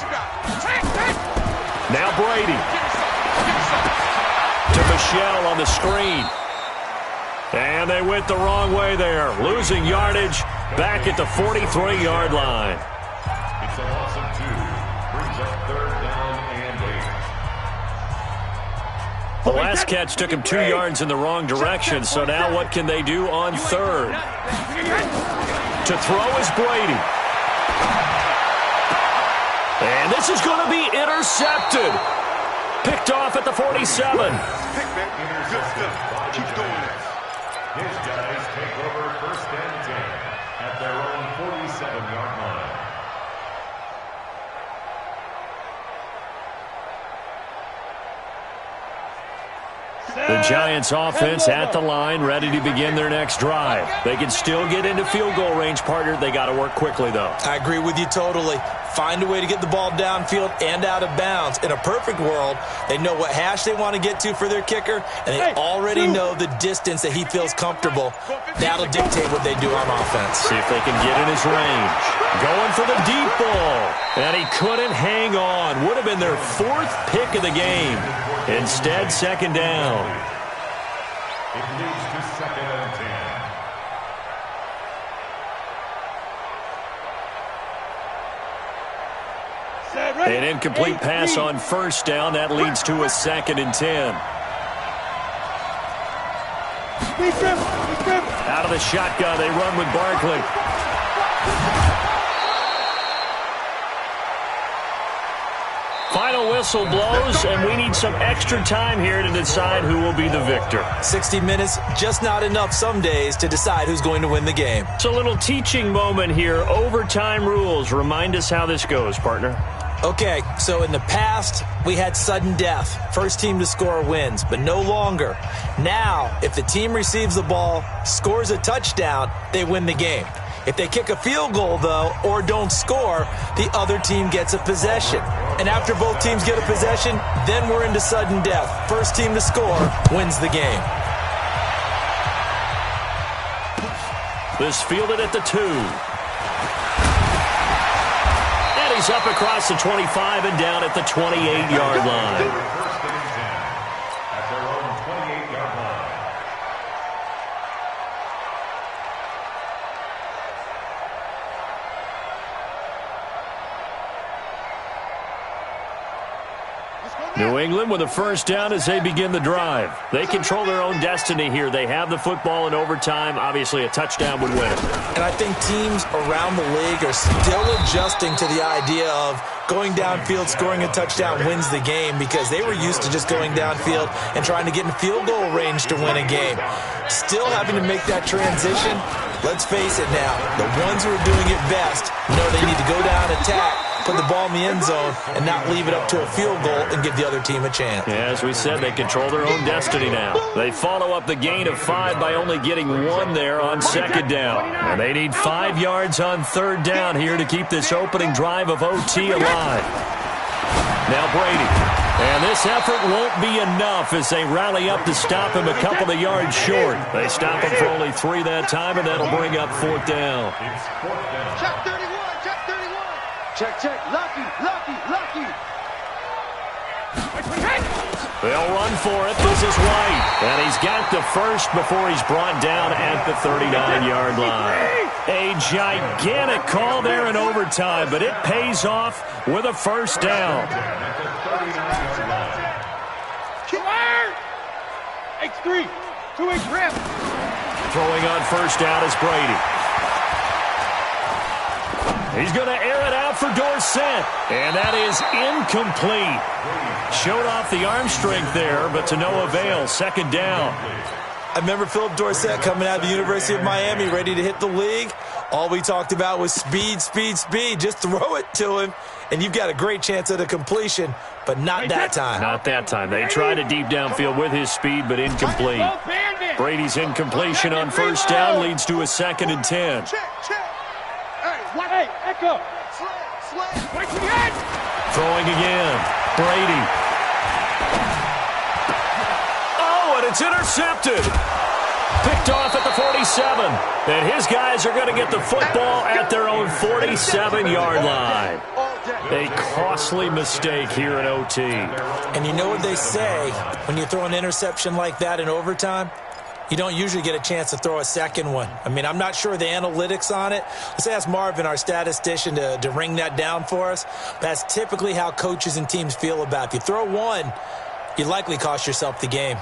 Speaker 2: Now Brady to Michelle on the screen. And they went the wrong way there, losing yardage back at the 43-yard line.
Speaker 4: It's a loss of 2. Brings up 3rd down and 8.
Speaker 2: The last catch took him 2 yards in the wrong direction, so now what can they do on 3rd? To throw is Brady. And this is going to be intercepted. Picked off at the 47.
Speaker 3: Keep doing it.
Speaker 4: His guys take over 1st and 10 at their own 47-yard line.
Speaker 2: The Giants offense at the line, ready to begin their next drive. They can still get into field goal range, partner. They got to work quickly, though.
Speaker 5: I agree with you totally. Find a way to get the ball downfield and out of bounds. In a perfect world, they know what hash they want to get to for their kicker, and they already know the distance that he feels comfortable. That'll dictate what they do on offense.
Speaker 2: See if they can get in his range. Going for the deep ball. And he couldn't hang on. Would have been their 4th pick of the game. Instead, 2nd down.
Speaker 4: It leads to 2nd and 10.
Speaker 2: An incomplete pass on 1st down. That leads to a 2nd and 10. Out of the shotgun, they run with Barkley. Final whistle blows, and we need some extra time here to decide who will be the victor.
Speaker 5: 60 minutes, just not enough some days to decide who's going to win the game.
Speaker 2: It's a little teaching moment here. Overtime rules. Remind us how this goes, partner.
Speaker 5: Okay, so in the past, we had sudden death. First team to score wins, but no longer. Now, if the team receives the ball, scores a touchdown, they win the game. If they kick a field goal, though, or don't score, the other team gets a possession. And after both teams get a possession, then we're into sudden death. First team to score wins the game.
Speaker 2: This fielded at the 2. And he's up across the 25 and down at the 28-yard line.
Speaker 4: 1st and 10 at their own 28-yard line.
Speaker 2: New England with a 1st down as they begin the drive. They control their own destiny here. They have the football in overtime. Obviously, a touchdown would win it.
Speaker 5: And I think teams around the league are still adjusting to the idea of going downfield, scoring a touchdown wins the game, because they were used to just going downfield and trying to get in field goal range to win a game. Still having to make that transition. Let's face it now, the ones who are doing it best know they need to go down, attack, put the ball in the end zone, and not leave it up to a field goal and give the other team a chance.
Speaker 2: Yeah, as we said, they control their own destiny now. They follow up the gain of 5 by only getting 1 there on 2nd down. And they need 5 yards on 3rd down here to keep this opening drive of OT alive. Now Brady. And this effort won't be enough as they rally up to stop him a couple of yards short. They stop him for only 3 that time, and that'll bring up 4th down.
Speaker 4: It's 4th down.
Speaker 3: Check 31, check 31. Check, lucky.
Speaker 2: They'll run for it. This is White. And he's got the first before he's brought down at the 39-yard line. A gigantic call there in overtime, but it pays off with a 1st down.
Speaker 6: X3, 2-8 grip.
Speaker 2: Throwing on 1st down is Brady. He's going to air it out for Dorsett, and that is incomplete. Showed off the arm strength there, but to no avail. 2nd down.
Speaker 5: I remember Philip Dorsett coming out of the University of Miami, ready to hit the league. All we talked about was speed, speed, speed. Just throw it to him, and you've got a great chance at a completion, but not that time.
Speaker 2: Not that time. They tried a deep downfield with his speed, but incomplete. Brady's incompletion on 1st down leads to a 2nd and 10.
Speaker 3: Check.
Speaker 6: Hey, Echo.
Speaker 3: Slam.
Speaker 2: Throwing again. Brady. Oh, and it's intercepted. Picked off at the 7. And his guys are going to get the football at their own 47-yard line. A costly mistake here in OT.
Speaker 5: And you know what they say, when you throw an interception like that in overtime, you don't usually get a chance to throw a second one. I mean, I'm not sure the analytics on it. Let's ask Marvin, our statistician, to ring that down for us. That's typically how coaches and teams feel about it. If you throw one, you likely cost yourself the game.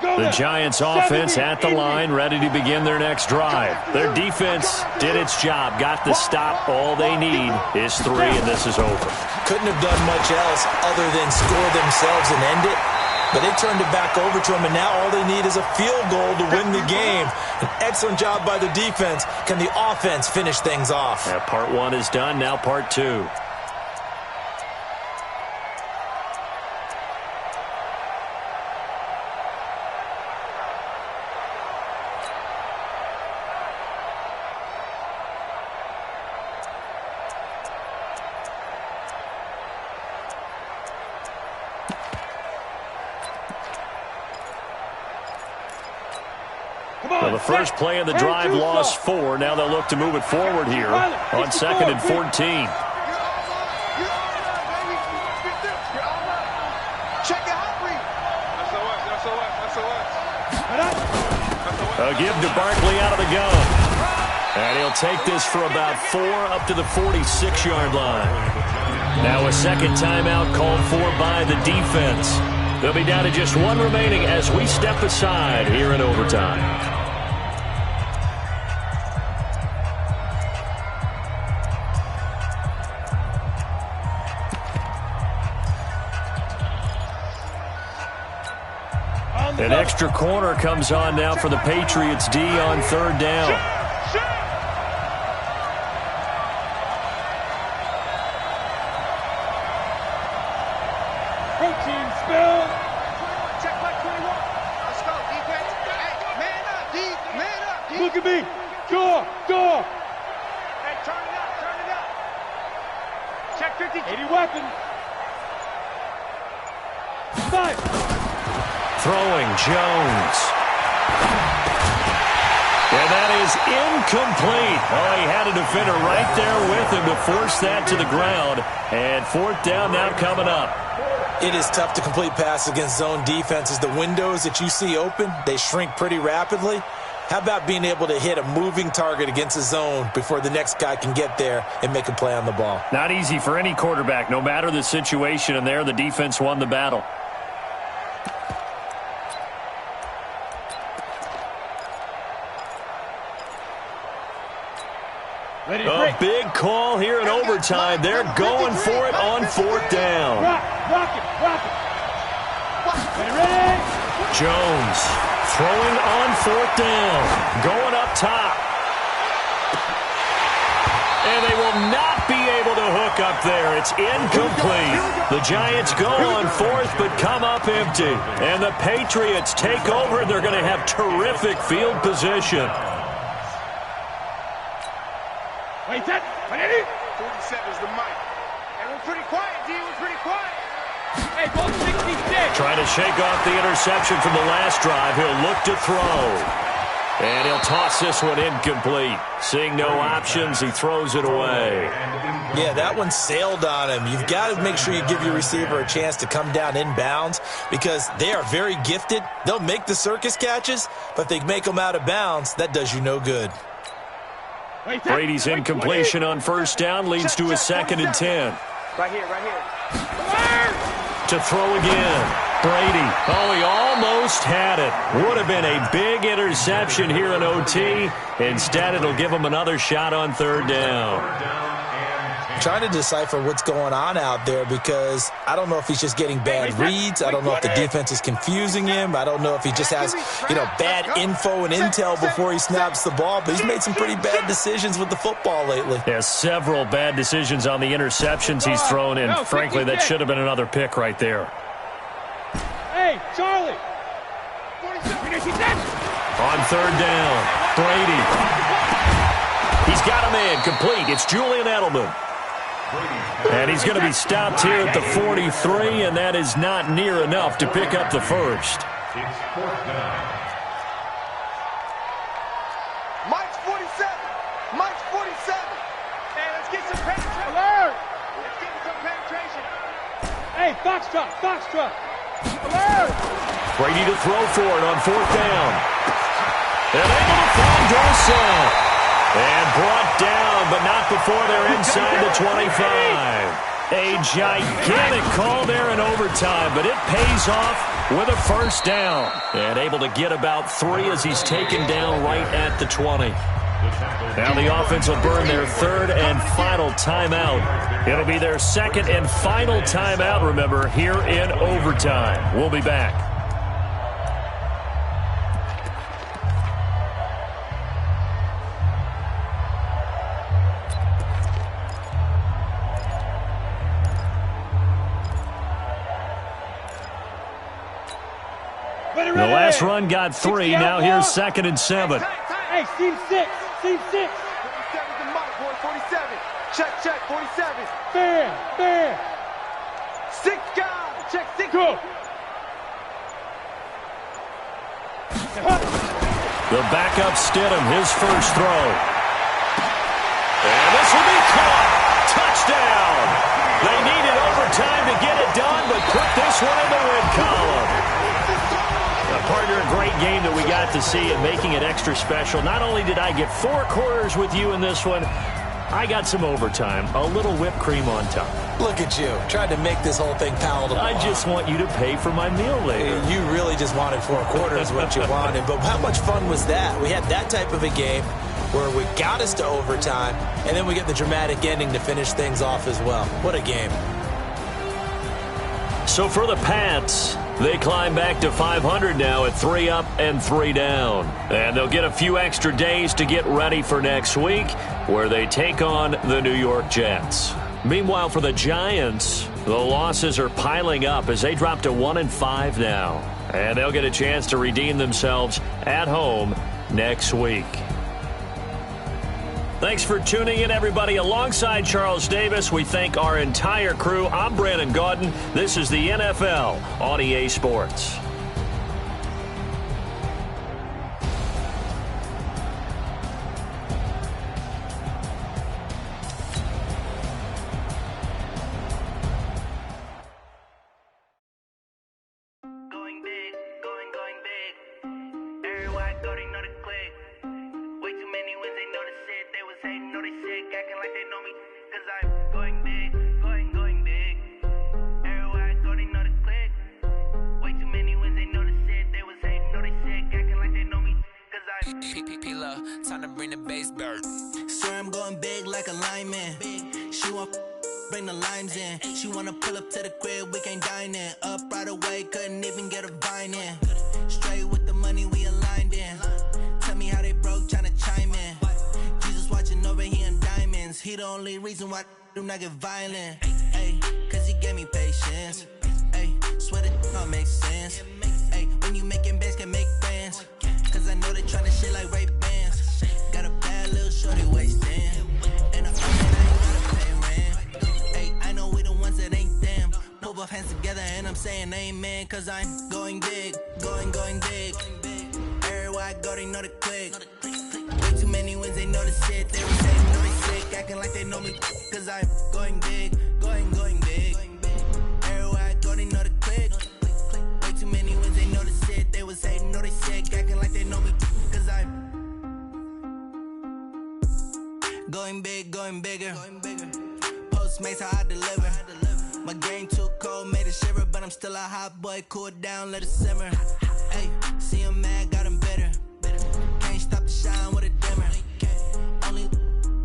Speaker 2: The Giants offense at the line, ready to begin their next drive. Their defense did its job, got the stop. All they need is 3, and this is over.
Speaker 5: Couldn't have done much else other than score themselves and end it. But they turned it back over to them, and now all they need is a field goal to win the game. An excellent job by the defense. Can the offense finish things off?
Speaker 2: Yeah, part 1 is done, now part 2. Well, the first play of the drive lost 4. Now they'll look to move it forward here on 2nd and 14. A give to Barkley out of the gun. And he'll take this for about 4 up to the 46-yard line. Now a second timeout called for by the defense. They'll be down to just 1 remaining as we step aside here in overtime. An extra corner comes on now for the Patriots D on 3rd down.
Speaker 6: Protein spill.
Speaker 3: Check by 21. Let's go, defense. Hey, man up, D. Man up, D.
Speaker 6: Look at me. Door.
Speaker 3: Hey, turn it up. Check 50.
Speaker 6: 80 weapons. 5.
Speaker 2: Throwing Jones. And that is incomplete. Oh, he had a defender right there with him to force that to the ground. And 4th down now coming up.
Speaker 5: It is tough to complete passes against zone defenses. The windows that you see open, they shrink pretty rapidly. How about being able to hit a moving target against a zone before the next guy can get there and make a play on the ball?
Speaker 2: Not easy for any quarterback, no matter the situation. And there, the defense won the battle. A big call here in overtime. They're going for it on 4th down.
Speaker 6: Rock it. Ready?
Speaker 2: Jones throwing on 4th down. Going up top. And they will not be able to hook up there. It's incomplete. The Giants go on 4th but come up empty. And the Patriots take over. They're going to have terrific field position.
Speaker 6: Wait, that.
Speaker 3: 47's the mic. Hey, we're pretty quiet, D. We're pretty quiet.
Speaker 6: Hey, ball 66.
Speaker 2: Trying to shake off the interception from the last drive. He'll look to throw. And he'll toss this one incomplete. Seeing no options, he throws it away.
Speaker 5: Yeah, that one sailed on him. You've got to make sure you give your receiver a chance to come down inbounds because they are very gifted. They'll make the circus catches, but if they make them out of bounds, that does you no good.
Speaker 2: Brady's incompletion on 1st down leads to a 2nd and 10.
Speaker 3: Right here.
Speaker 2: To throw again. Brady. Oh, he almost had it. Would have been a big interception here in OT. Instead, it'll give him another shot on 3rd down.
Speaker 5: Trying to decipher what's going on out there because I don't know if he's just getting bad reads. I don't know if the defense is confusing him. I don't know if he just has, bad info and intel before he snaps the ball. But he's made some pretty bad decisions with the football lately.
Speaker 2: Yeah, several bad decisions on the interceptions he's thrown in. Frankly, that should have been another pick right there.
Speaker 6: Hey, Charlie.
Speaker 2: On 3rd down, Brady. He's got him in. Complete. It's Julian Edelman. And he's going to be stopped here at the 43, and that is not near enough to pick up the first.
Speaker 4: It's 4th down.
Speaker 3: Mike's 47. Mike's 47.
Speaker 6: Hey, let's get some penetration. Alert! Let's get some penetration. Hey, Foxtrot, Foxtrot. Alert!
Speaker 2: Brady to throw for it on 4th down. And able to find Dorsett. And brought down, but not before they're inside the 25. A gigantic call there in overtime, but it pays off with a first down. And able to get about 3 as he's taken down right at the 20. Now the offense will burn their 3rd and final timeout. It'll be their 2nd and final timeout, remember, here in overtime. We'll be back. The last run got 3. Now here's 2nd and 7.
Speaker 6: Hey, team 6. Team 6.
Speaker 3: 47 to Mike, boy. 47. Check, check. 47.
Speaker 6: Fair.
Speaker 3: 6 guys. Check 6.
Speaker 6: Go.
Speaker 2: The backup Stidham, his first throw. And this will be caught. Touchdown. They needed overtime to get it done, but put this one in the win column. Partner, a great game that we got to see and making it extra special. Not only did I get 4 quarters with you in this one, I got some overtime, a little whipped cream on top.
Speaker 5: Look at you, tried to make this whole thing palatable.
Speaker 2: I just want you to pay for my meal later.
Speaker 5: You really just wanted 4 quarters, what you wanted. But how much fun was that? We had that type of a game where we got us to overtime, and then we get the dramatic ending to finish things off as well. What a game.
Speaker 2: So for the Pats, they climb back to 500 now at 3 up and 3 down. And they'll get a few extra days to get ready for next week, where they take on the New York Jets. Meanwhile, for the Giants, the losses are piling up as they drop to 1-5 now. And they'll get a chance to redeem themselves at home next week. Thanks for tuning in, everybody. Alongside Charles Davis, we thank our entire crew. I'm Brandon Gaudin. This is the NFL on EA Sports.
Speaker 1: Going big, going big. Everywhere I go, they know the click. Way too many wins, they know the shit. They was hating, know they sick, acting like they know me. Cause I'm going big, going big. Everywhere I go, they know the click. Way too many wins, they know the shit. They was hating, know they sick, acting like they know me. Cause I'm
Speaker 7: P-P-P-Love, time to bring the bass bird.
Speaker 1: swear I'm going big like a lineman. She want bring the limes in. She wanna pull up to the crib, we can't dine in. Up right away, couldn't even get a vine in. Straight with the money, we aligned in. Tell me how they broke, tryna chime in. Jesus watching over here in diamonds. He the only reason why I do not get violent. Ayy, cause he gave me patience. Ayy, swear that don't make sense. Ayy, when you making bands, can make friends. Cause I know they tryna shit like Ray-Bans. Got a bad little shorty wasting. And I ain't gotta pay rent. Ayy, I know we the ones that ain't them. Pull both hands together and I'm saying amen. Cause I'm going big, going big. Everywhere I go, they know the click. Way too many wins, they know the shit. They was saying, know they sick, acting like they know me. Cause I'm going big, going big. Everywhere I go, they know the click. Way too many wins, they know the shit. They was hating, know they sick, acting like they know me. Cause I'm going big, going bigger. Postmates, how I deliver. My game too cold, made it shiver. But I'm still a hot boy, cool down, let it simmer. Hey, see him mad, got him bitter. Can't stop the shine with a dimmer. Only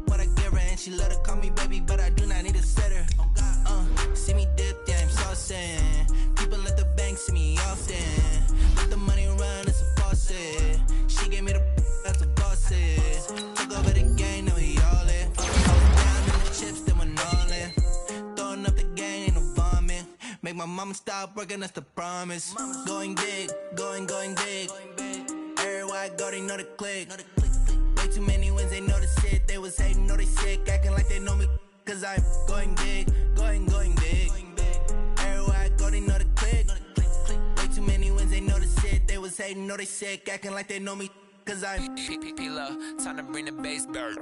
Speaker 1: what I give her, and she let her call me baby, but I do not need a sitter. See me dip, yeah, I'm saucing. People at the bank see me often. Let the money run, it's a faucet. She gave me the that's a bosses. Took over the game, now we all in. I was down in the chips, then went all in. Throwing up the game, ain't no vomit. Make my mama stop working, that's the promise. Going big, going big. Everywhere I go, they know the click. Way too many wins, they know the shit. They was hating, know they sick, acting like they know me. Cause I'm going big, going big. Everywhere I go, they know the click. Way too many wins, they know the shit. They was hating, know they sick, acting like they know me. cause I'm
Speaker 7: P-P-P-Love, time to bring the bass bird.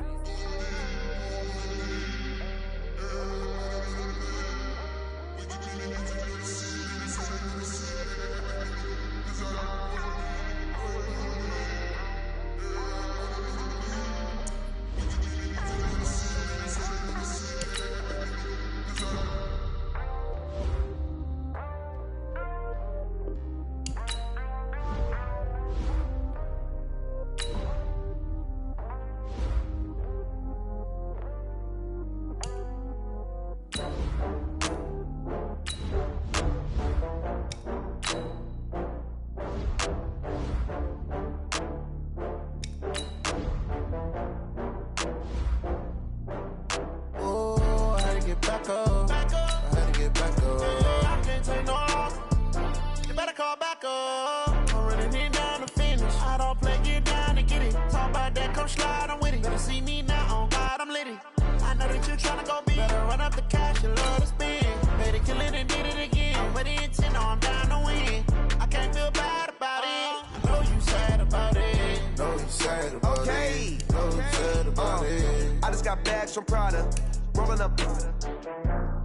Speaker 8: From Prada, rolling up.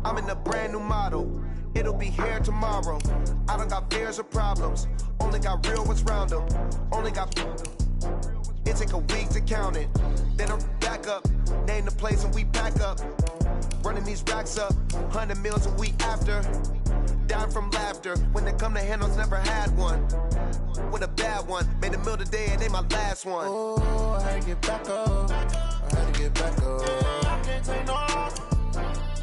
Speaker 8: I'm in a brand new model. It'll be here tomorrow. I don't got fears or problems. Only got real ones round them. Only got. It take a week to count it. Then I'm back up. Name the place and we pack up. Running these racks up. 100 meals a week after. Down from laughter. When they come to handles, never had one. With a bad one. Made a meal today and they my last one. Oh, I had to get back up. I had to get back up. I can't take no loss.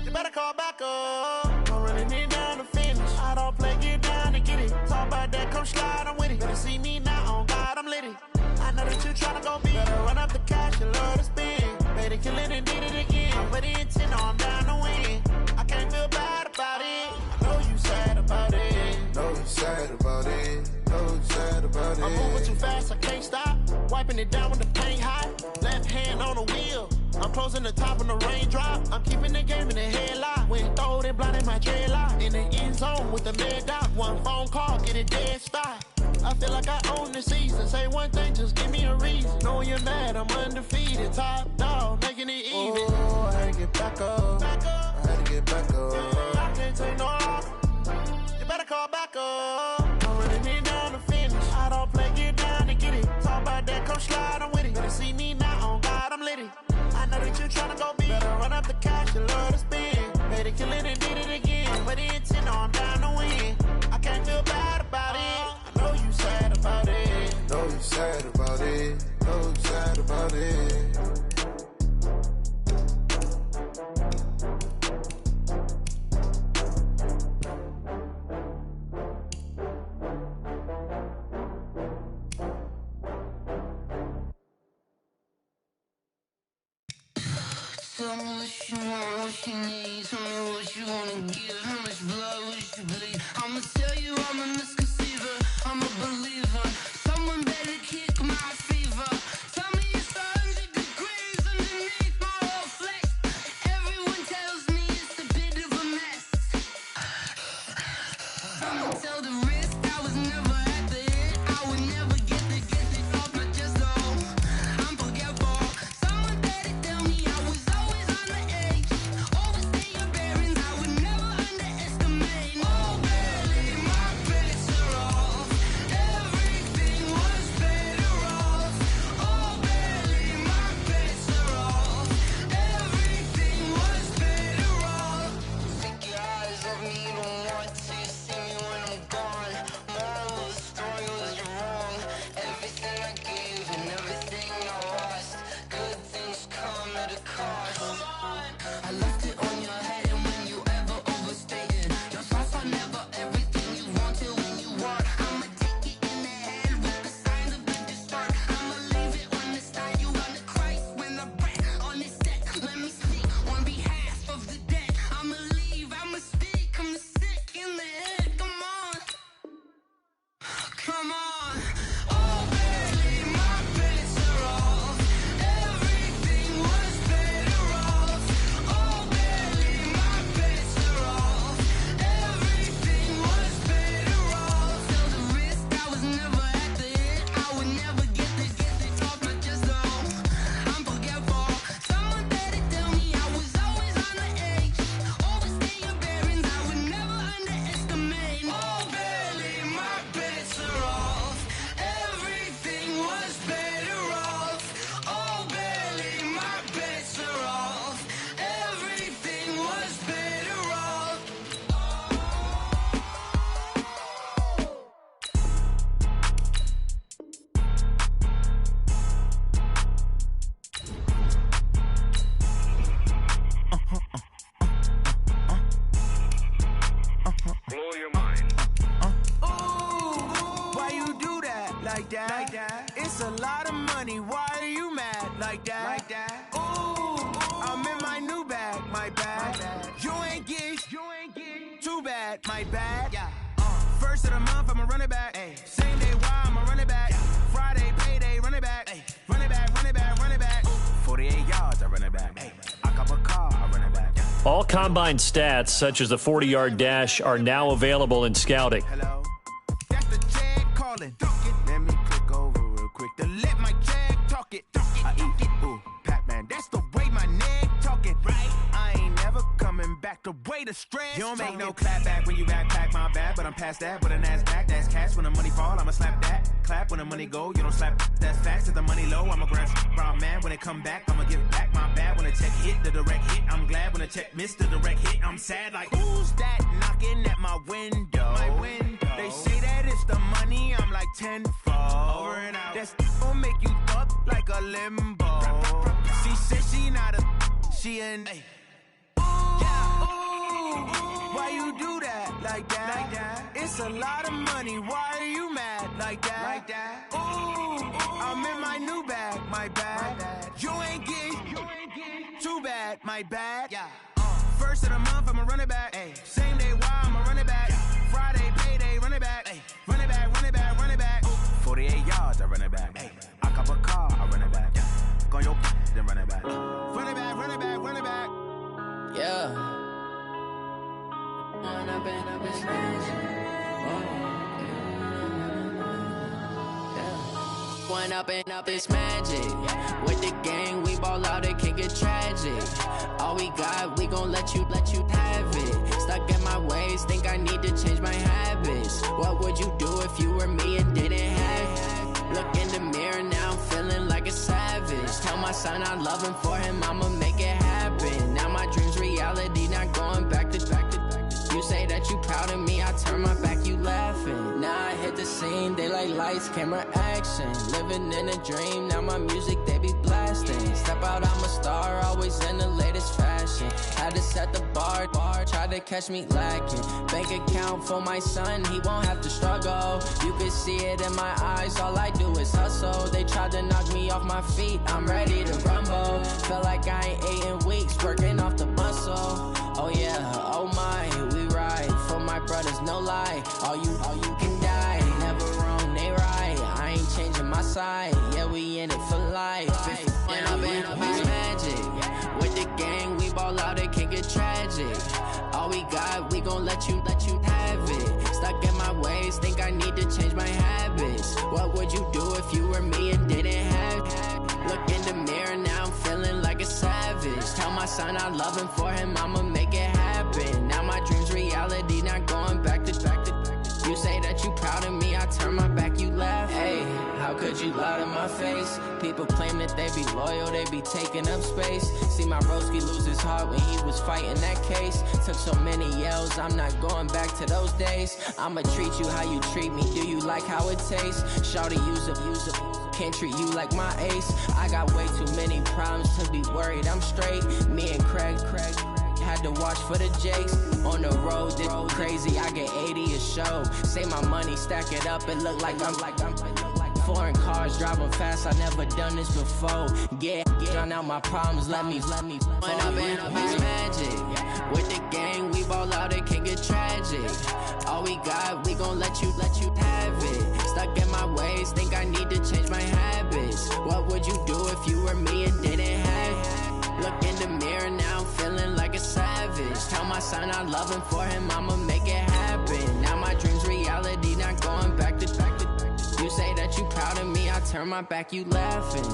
Speaker 8: You better call back up. I'm running it down to finish. I don't play, get down and get it. Talk about that, come slide, I'm with it. Better see me now, on God, I'm litty. I know that you tryna go big. Better run up the cash, you love to spin. Better kill it and did it again. I'm with the intent, I'm down to win. I can't feel bad about it. I know you sad about it. Know you sad about it. Know you sad about it. I'm moving too fast, I can't stop. Wiping it down with the paint hot. Left hand on the wheel. I'm closing the top on the raindrop. I'm keeping the game in the headlock. When throwed and blinded my dreadlock. In the end zone with the mad dot. One phone call, get a dead spot. I feel like I own the season. Say one thing, just give me a reason. Knowing you're mad, I'm undefeated. Top dog, making it even. Oh, I had to get back up. I had to get back up. I can't take no loss. You better call back up. I'm running it down to finish. I don't play, get down to get it. Talk about that, come slide, I'm with it. Better see me now, on God, I'm litty. I know that you tryna go big. Better run up the cash, you love to spin. Better kill it and did it again. But the intent, I'm down to win. I can't feel bad about it. I know you sad about it. Know you sad about it. Know you sad about it.
Speaker 9: Tell me what you want, what you need. Tell me what you wanna give. How much blood would you bleed? I'ma tell you I'm a misconceiver. I'm a believer. Someone better kick my fever. Tell me it's 100 degrees underneath my whole flesh. Everyone tells me it's a bit of a mess. I'ma tell the risk I was never at the end. I would never get it off my chest. Oh, I'm forgetful. Someone better tell me I was always on the edge. Overstay your bearings, I would never underestimate. Oh, barely, my brakes are off.
Speaker 8: like that. It's a lot of money, why are you mad like that? Ooh, I'm in my new bag, my bad. You ain't get too bad, my bad. First of the month, I'ma run it back. Same day, why I'ma run it back. Friday, payday, run it back. Run it back, run it back, run it back. 48 yards, I run it back. I cop a car, I run it back.
Speaker 2: All combine stats, such as the 40-yard dash, are now available in scouting.
Speaker 8: Hello, that's the jag calling. Let me click over real quick to let my jag talk it. I eat it, ooh, Pac-Man, that's the way my neck talking. Right, I ain't never coming back the way the stress. You don't make no clap back when you backpack, my bad, but I'm past that. With a NASDAQ, that's cash. When the money fall, I'ma slap that. Clap when the money go, you don't slap. That's facts. If the money low, I'ma grab brown man. When it come back, I'ma give back my bad. When the check hit, the direct hit, I'm glad. When the check missed the direct hit, I'm sad. Like, who's that knocking at my window? They say that it's the money, I'm like tenfold. Over and out. That's gon' make you up like a limbo. She said she not a, she an. Why you do that like that? It's a lot of money, why are you mad like that? Ooh, I'm in my new bag, my bad. You ain't get too bad, my bad. First of the month, I'ma run it back. Same day, why I'ma run it back. Friday, payday, run it back. Run it back, run it back, run it back. 48 yards, I run it back. I cop a car, I run it back. Go your then run it back. Run it back, run it back, run it back.
Speaker 9: Yeah. When I've been smashed. When up it's magic. With the gang, we ball out, it can get tragic. All we got, we gon' let you have it. Stuck in my ways, think I need to change my habits. What would you do if you were me and didn't have it? Look in the mirror, now I'm feeling like a savage. Tell my son I love him, for him I'ma make it happen. Now my dream's reality, not going back to. You say that you proud of me, I turn my back, you laughing. Now I hit the scene, they like lights, camera, action. Living in a dream, now my music, they be blasting. Step out, I'm a star, always in the latest fashion. Had to set the bar, tried to catch me lacking. Bank account for my son, he won't have to struggle. You can see it in my eyes, all I do is hustle. They tried to knock me off my feet, I'm ready to rumble. Felt like I ain't ate in weeks, working off the muscle. Oh yeah, oh my, we ride for my brothers, no lie. All you can die, never wrong, they right. I ain't changing my side, yeah, we in it for life. When I've been magic. With the gang, we ball out, it can get tragic. All we got, we gon' let you have it. Stuck in my ways, think I need to change my habits. What would you do if you were me and didn't have it? Look in the mirror, now I'm feeling like a savage. Tell my son I love him, for him I'ma make it happen. Now my dream's reality, not going back to. You say that you proud of me, I turn my back, you laugh. Hey, how could you lie to my face? People claim that they be loyal, they be taking up space. See my broski lose his heart when he was fighting that case. Took so many yells, I'm not going back to those days. I'ma treat you how you treat me, do you like how it tastes? Shawty, use up, can't treat you like my ace. I got way too many problems to be worried, I'm straight. Me and Craig had to watch for the Jakes. On the road, this crazy, I get 80 a show. Say my money, stack it up, it look like I'm foreign cars, driving fast, I never done this before. Get drown out my problems, let me When I've been magic. With the gang, we ball out, it can get tragic. All we got, we gon' let you have it. Stuck in my ways, think I need to change my habits. What would you do if you were me and didn't have it? Look in the mirror, now I'm feeling like a savage. Tell my son I love him, for him I'ma make it happen. Now my dream's reality, not going back to. You say that you proud of me, I turn my back, you laughing.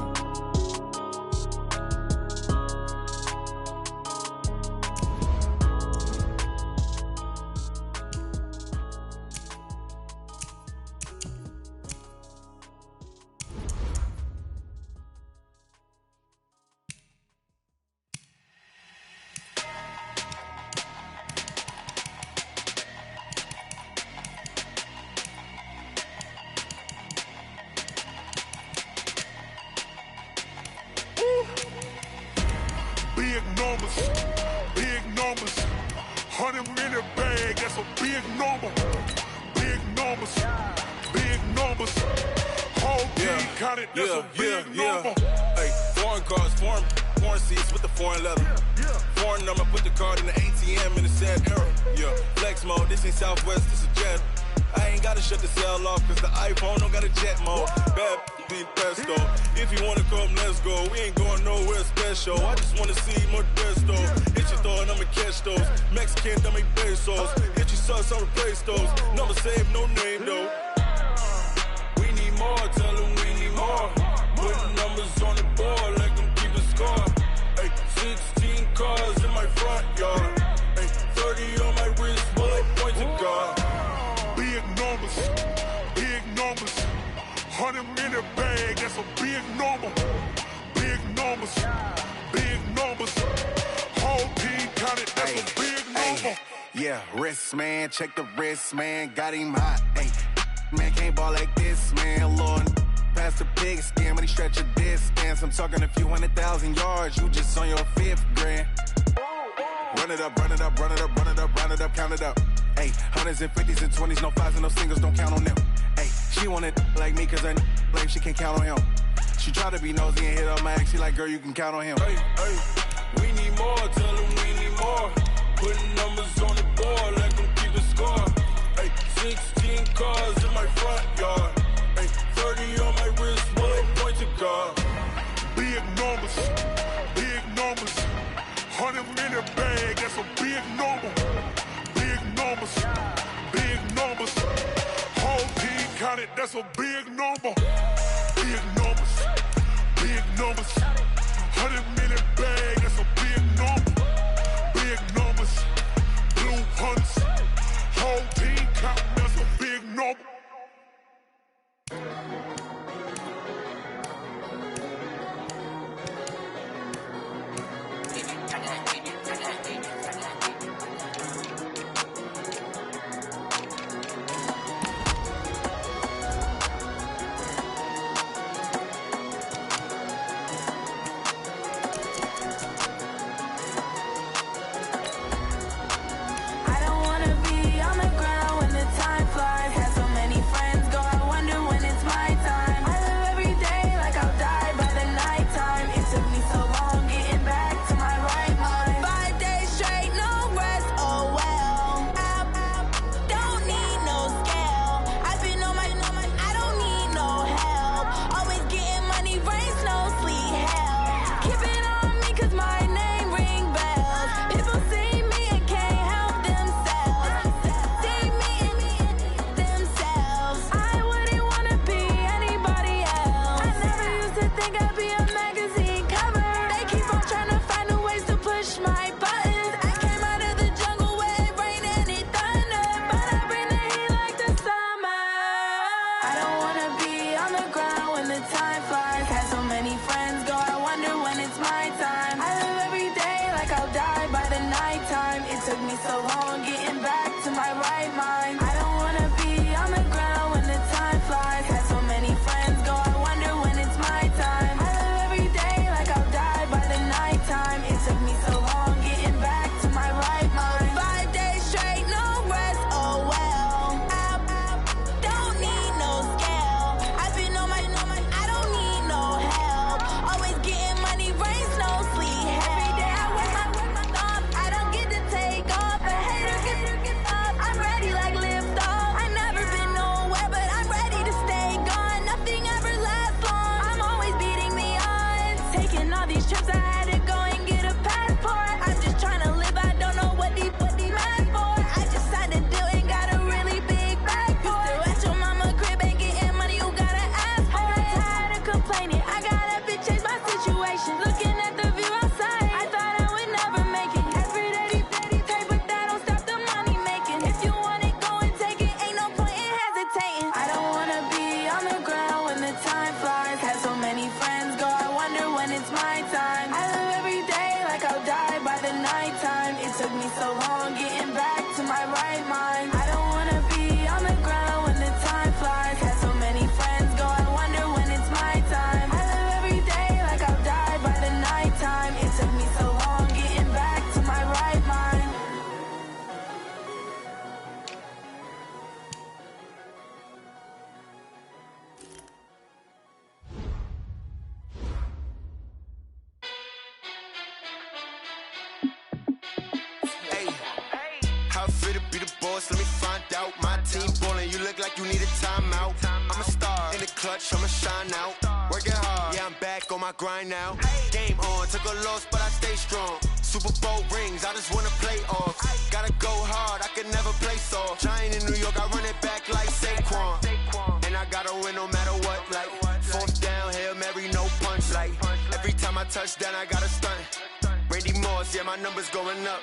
Speaker 3: Big numbers, 100 minute bag, that's a big number. Big numbers, 100 Whole team counted, that's a big number.
Speaker 10: Hey, foreign cars, foreign seats with the foreign leather. Foreign number, put the card in the ATM in the sad era. Yeah, flex mode, this ain't Southwest, this is jet. I ain't gotta shut the cell off, cause the iPhone don't got a jet mode. Bad be pesto. If you wanna come, let's go. We ain't going nowhere special. I just wanna see Modesto. Hit your throw and I'ma catch those. Mexican, don't make pesos. Hit your sus, I'll replace those. Number saved, no name though. We need more, tell them we need more. Putting numbers on the board, like them keep a score. Hey, 16 cars in my front yard. Hey, 30 on my wrist, bullet points of God.
Speaker 3: Big numbers, big numbers. 100 minute bag, that's a big number. Big numbers, big numbers. Whole team counted, that's a big number.
Speaker 11: Yeah, wrist man, check the wrist man, got him hot. Ay, man can't ball like this, man. Lord, past the pig skin when he stretch a distance. I'm talking a few 100,000 yards, you just on your 5th grand. Run it up, run it up, run it up, run it up, run it up, count it up. Ay, 100s and 50s and 20s, no 5s and no singles, don't count on them. Ay, she want it like me cause her lame, she can't count on him. She try to be nosy and hit up my ex, she like, girl, you can count on him.
Speaker 10: Hey, hey, we need more, tell them we need more. Putting numbers on the board, like them keep a score. Hey, 16 cars in my front yard. Hey, 30 on my wrist, bullet points of God.
Speaker 3: Big numbers, big numbers. 100 minute bag, that's a big number. Big numbers, big numbers. Whole team counted, that's a big number. Big numbers, big numbers. 100 minute bag, that's a big number. Big numbers, blue hunts. Whole team counting, that's a big number.
Speaker 8: fit to be the boss? Let me find out. My team ballin', you look like you need a timeout. I'm a star in the clutch, I'ma shine out. Working hard, yeah, I'm back on my grind now. Game on, took a loss, but I stay strong. Super Bowl rings, I just wanna play off. Gotta go hard, I can never play soft. Giant in New York, I run it back like Saquon. And I gotta win no matter what, like fourth down, Hail Mary, no punch. Like every time I touch down, I gotta stunt. Randy Moss, yeah, my numbers going up.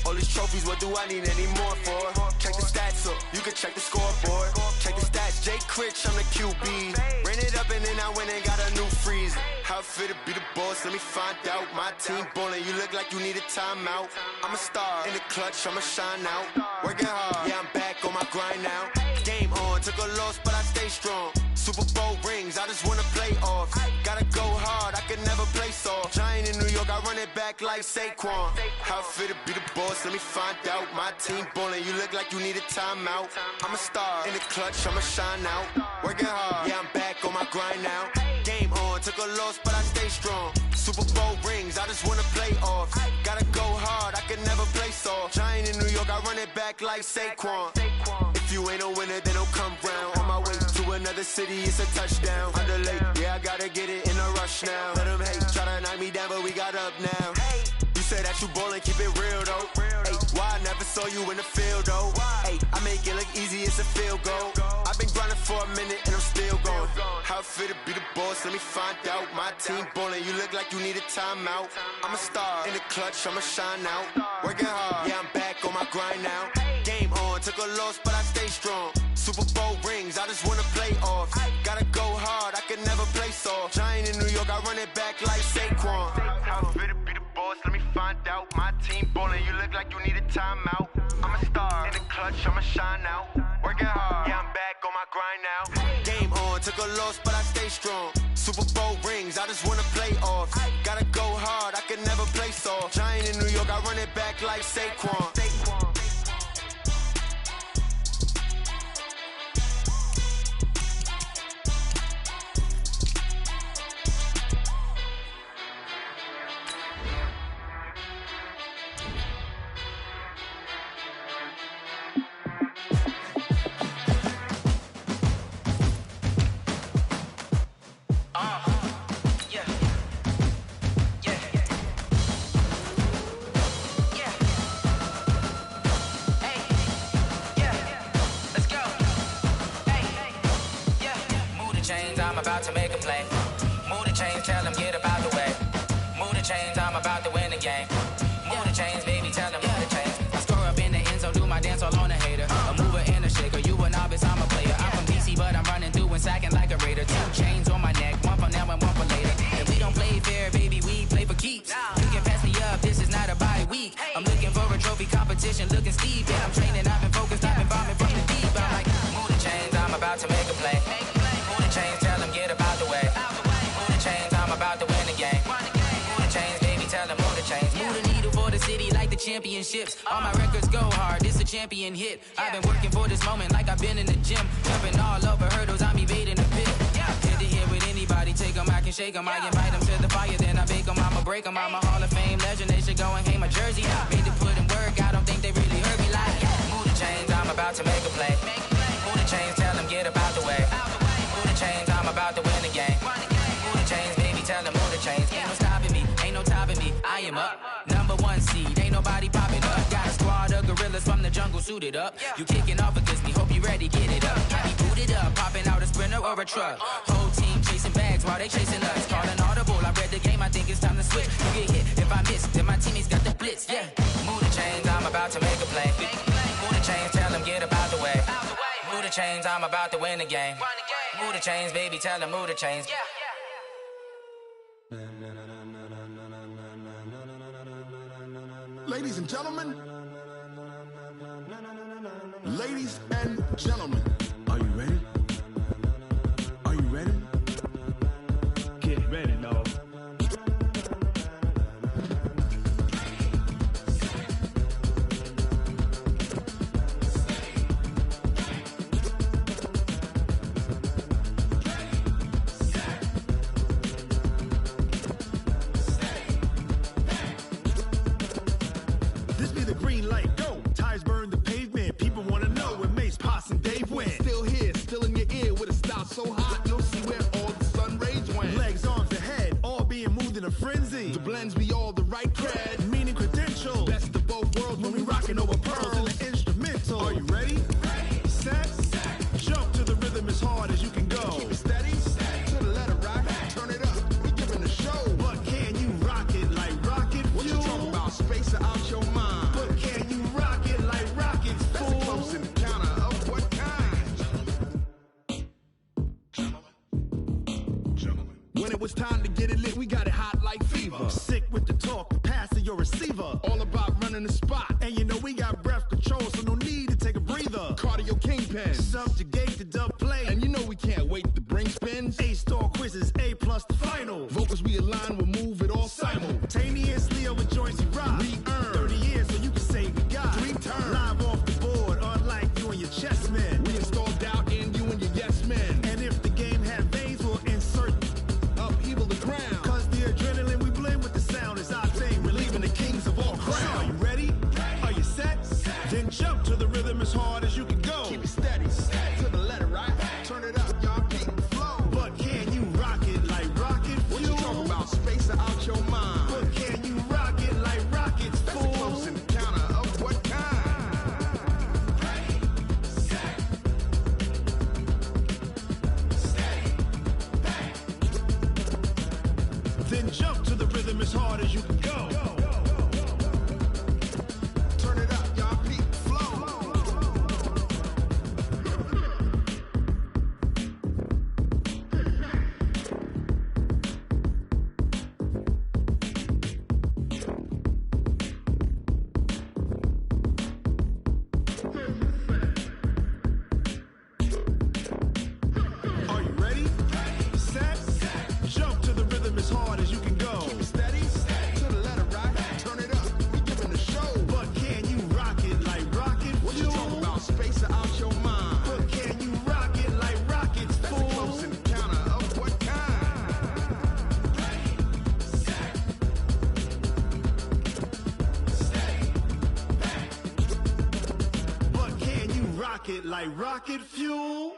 Speaker 8: All these trophies, what do I need any more for? Check the stats up, you can check the scoreboard. Check the stats, Jay Critch, I'm the QB. Ran it up and then I went and got a new freeze. How fit to be the boss, let me find out. My team ballin', you look like you need a timeout. I'm a star in the clutch, I'ma shine out. Working hard, yeah, I'm back on my grind now. Game on, took a loss, but I stay strong. Super Bowl rings, I just wanna play off. Gotta go hard, I can never play soft. Giant in New York, I run it back like Saquon. How fit to be the boss, let me find out. My team ballin', you look like you need a timeout. I'm a star in the clutch, I'ma shine out. Working hard, yeah, I'm back on my grind now. Game on, took a loss, but I stay strong. Super Bowl rings, I just wanna play off. Gotta go hard, I can never play soft. Giant in New York, I run it back like Saquon. If you ain't a winner, then don't come round. On my way to another city, it's a touchdown. Underlay, yeah, I gotta get it in a rush now. Let them hate, try to knock me down, but we got up now. You say that you ballin', keep it real though. Hey, why I never saw you in the field though? Hey, I make it look easy, it's a field goal. I've been grinding for a minute and I'm still going. How fit to be the boss, let me find out. My team ballin', you look like you need a timeout. I'm a star in the clutch, I'ma shine out. Working hard, yeah, I'm back on my grind now. Game on, took a loss, but I stay strong. Super Bowl rings, I just wanna play off. Gotta go hard, I can never play soft. Giant in New York, I run it back like Saquon. How fit to be the boss, let me find out. My team ballin', you look like you need a timeout. I'm a star in the clutch, I'ma shine out. Working hard, yeah, I'm back on my grind now. Game on, took a loss, but I stay strong. Super Bowl rings, I just wanna play off. Gotta go hard, I can never play soft. Giant in New York, I run it back like Saquon.
Speaker 7: I'm about to make a play. Move the chains, tell them get up out the way. Move the chains, I'm about to win the game. Move the chains, baby, tell them move the chains. I score up in the end zone, do my dance all on a hater. A mover and a shaker, you a novice, I'm a player. I'm from DC, but I'm running through and sacking like a raider. 2 chains on my neck, one for now and one for later. And we don't play fair, baby, we play for keeps. You can pass me up, this is not a bye week. I'm looking for a trophy competition, looking steep. And I'm training, I've been focused, I've been bombing from the deep. I'm like, move the chains, I'm about to make a play. Move the chains, tell them get up out the way. Move the chains, I'm about to win the game. Move the chains, baby, tell them move the chains. Move the needle for the city like the championships. All my records go hard, this a champion hit. I've been working for this moment like I've been in the gym. Jumping all over hurdles, I'm evading the pit. Hit to hit with anybody, take them, I can shake them. I invite them to the fire, then I bake them, I'ma break them. I'm a Hall of Fame legend, they should go and hang my jersey. Made to put in work, I don't think they really heard me like. Move the chains, I'm about to make a play. Move the chains, tell them get up out the way. Move the chains, I'm about to win the game. Move the chains, baby, tell them move the chains. Ain't no stopping me, ain't no topping me, I am up. Number 1 seed, ain't nobody popping up. Got a squad of gorillas from the jungle suited up. You kicking off against me, hope you ready, get it up. I be booted up, popping out a sprinter or a truck. Whole team chasing bags while they chasing us. Calling audible, I read the game, I think it's time to switch. You get hit, if I miss, then my teammates got the blitz, yeah. Move the chains, I'm about to make a play. Move the chains, tell them get up out the way. Move the chains, I'm about to win the game. Move the chains, baby, tell them move the chains.
Speaker 3: Ladies and gentlemen, ladies and gentlemen, are you ready? Are you ready? Get ready, dog. This be the green light, go! Tires burn the pavement. a frenzy. The blends be all the right cred, meaning credentials. Best of both worlds when we rockin' over pearls in the instrumental. Are you ready? Set. Jump to the rhythm as hard as you can go. Keep it steady. To the letter rock. Turn it up. We giving a show. But can you rock it like rocket fuel? What you talking about? Space out your mind. But can you rock it like rockets, fool? That's a close encounter of what kind? Gentlemen. When it was time to get it lit, we got it hot like fever. Sick with the talk, passing your receiver. All about running the spot. And you know we got breath control, so no need to take a breather. Cardio kingpin, subjugate the dub play. And you know we can't wait to bring spins. A-star quizzes, A+ the final. Vocals we align, we'll move it all simultaneously over joints you rock. We earn 30 years, so you can say we got 3 turns. Live off the board, unlike you and your chess men. We install doubt in you and your yes men. And if the game had veins, we'll insert upheaval the ground. Cause the adrenaline we blend with the sound is our thing. Relieving the kings of all crowns. So are you ready? Are you set? Then jump to the rhythm as hard as you can go. Keep it steady. To the letter, right? Turn it up, y'all keep the flow. But can you rock it like rocket fuel? What you talking about? Space out your mind. But can you rock it like rockets, fool? That's a close encounter of what kind? Ready, set, steady, bang. Then jump to the rhythm as hard as you can go. Turn it up, y'all keep the flow. Are you ready? Set. Jump to the rhythm as hard as you can go. Keep it steady. To the letter rock. Turn it up. We giving a show. But can you rock it like rocket fuel? What you talking about? Space out your mind. But can you rock it like rockets, fool? That's a close encounter of what kind? Ready, set, steady, bang. But can you rock it like rocket fuel?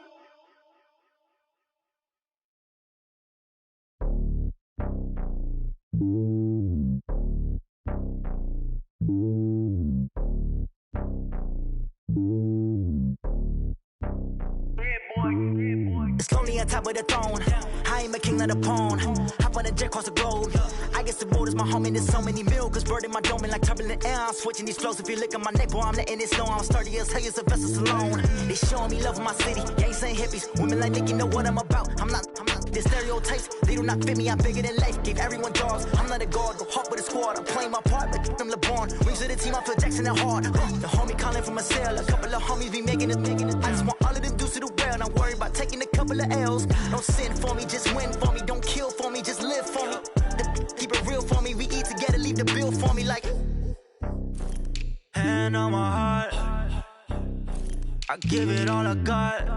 Speaker 1: It's lonely on top of the throne. I ain't a king, not a pawn. Hop on a jet across the globe. I guess the road is my home and there's so many milkers burning my dome like turbulent air. I'm switching these flows. If you look at my neck, boy, I'm letting it snow. I'm sturdy as hell as a vessel alone. They showing me love in my city. Gangs ain't hippies. Women like Nick, you know what I'm about. I'm not. The stereotypes, they do not fit me. I'm bigger than life. Gave everyone dogs. I'm not a guard. Go hard with a squad. I'm playing my part like them LeBron. Rings to the team. I feel Jackson at heart. The homie calling from a cell. A couple of homies be making it. I just want all of them dudes to do well. Not worry about taking a couple of L's. Don't sin for me, just win for me. Don't kill for me, just live for me. Keep it real for me. We eat together, leave the bill for me like. Hand on my heart, I give it all I got.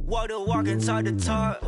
Speaker 1: Walk the walk, inside the talk.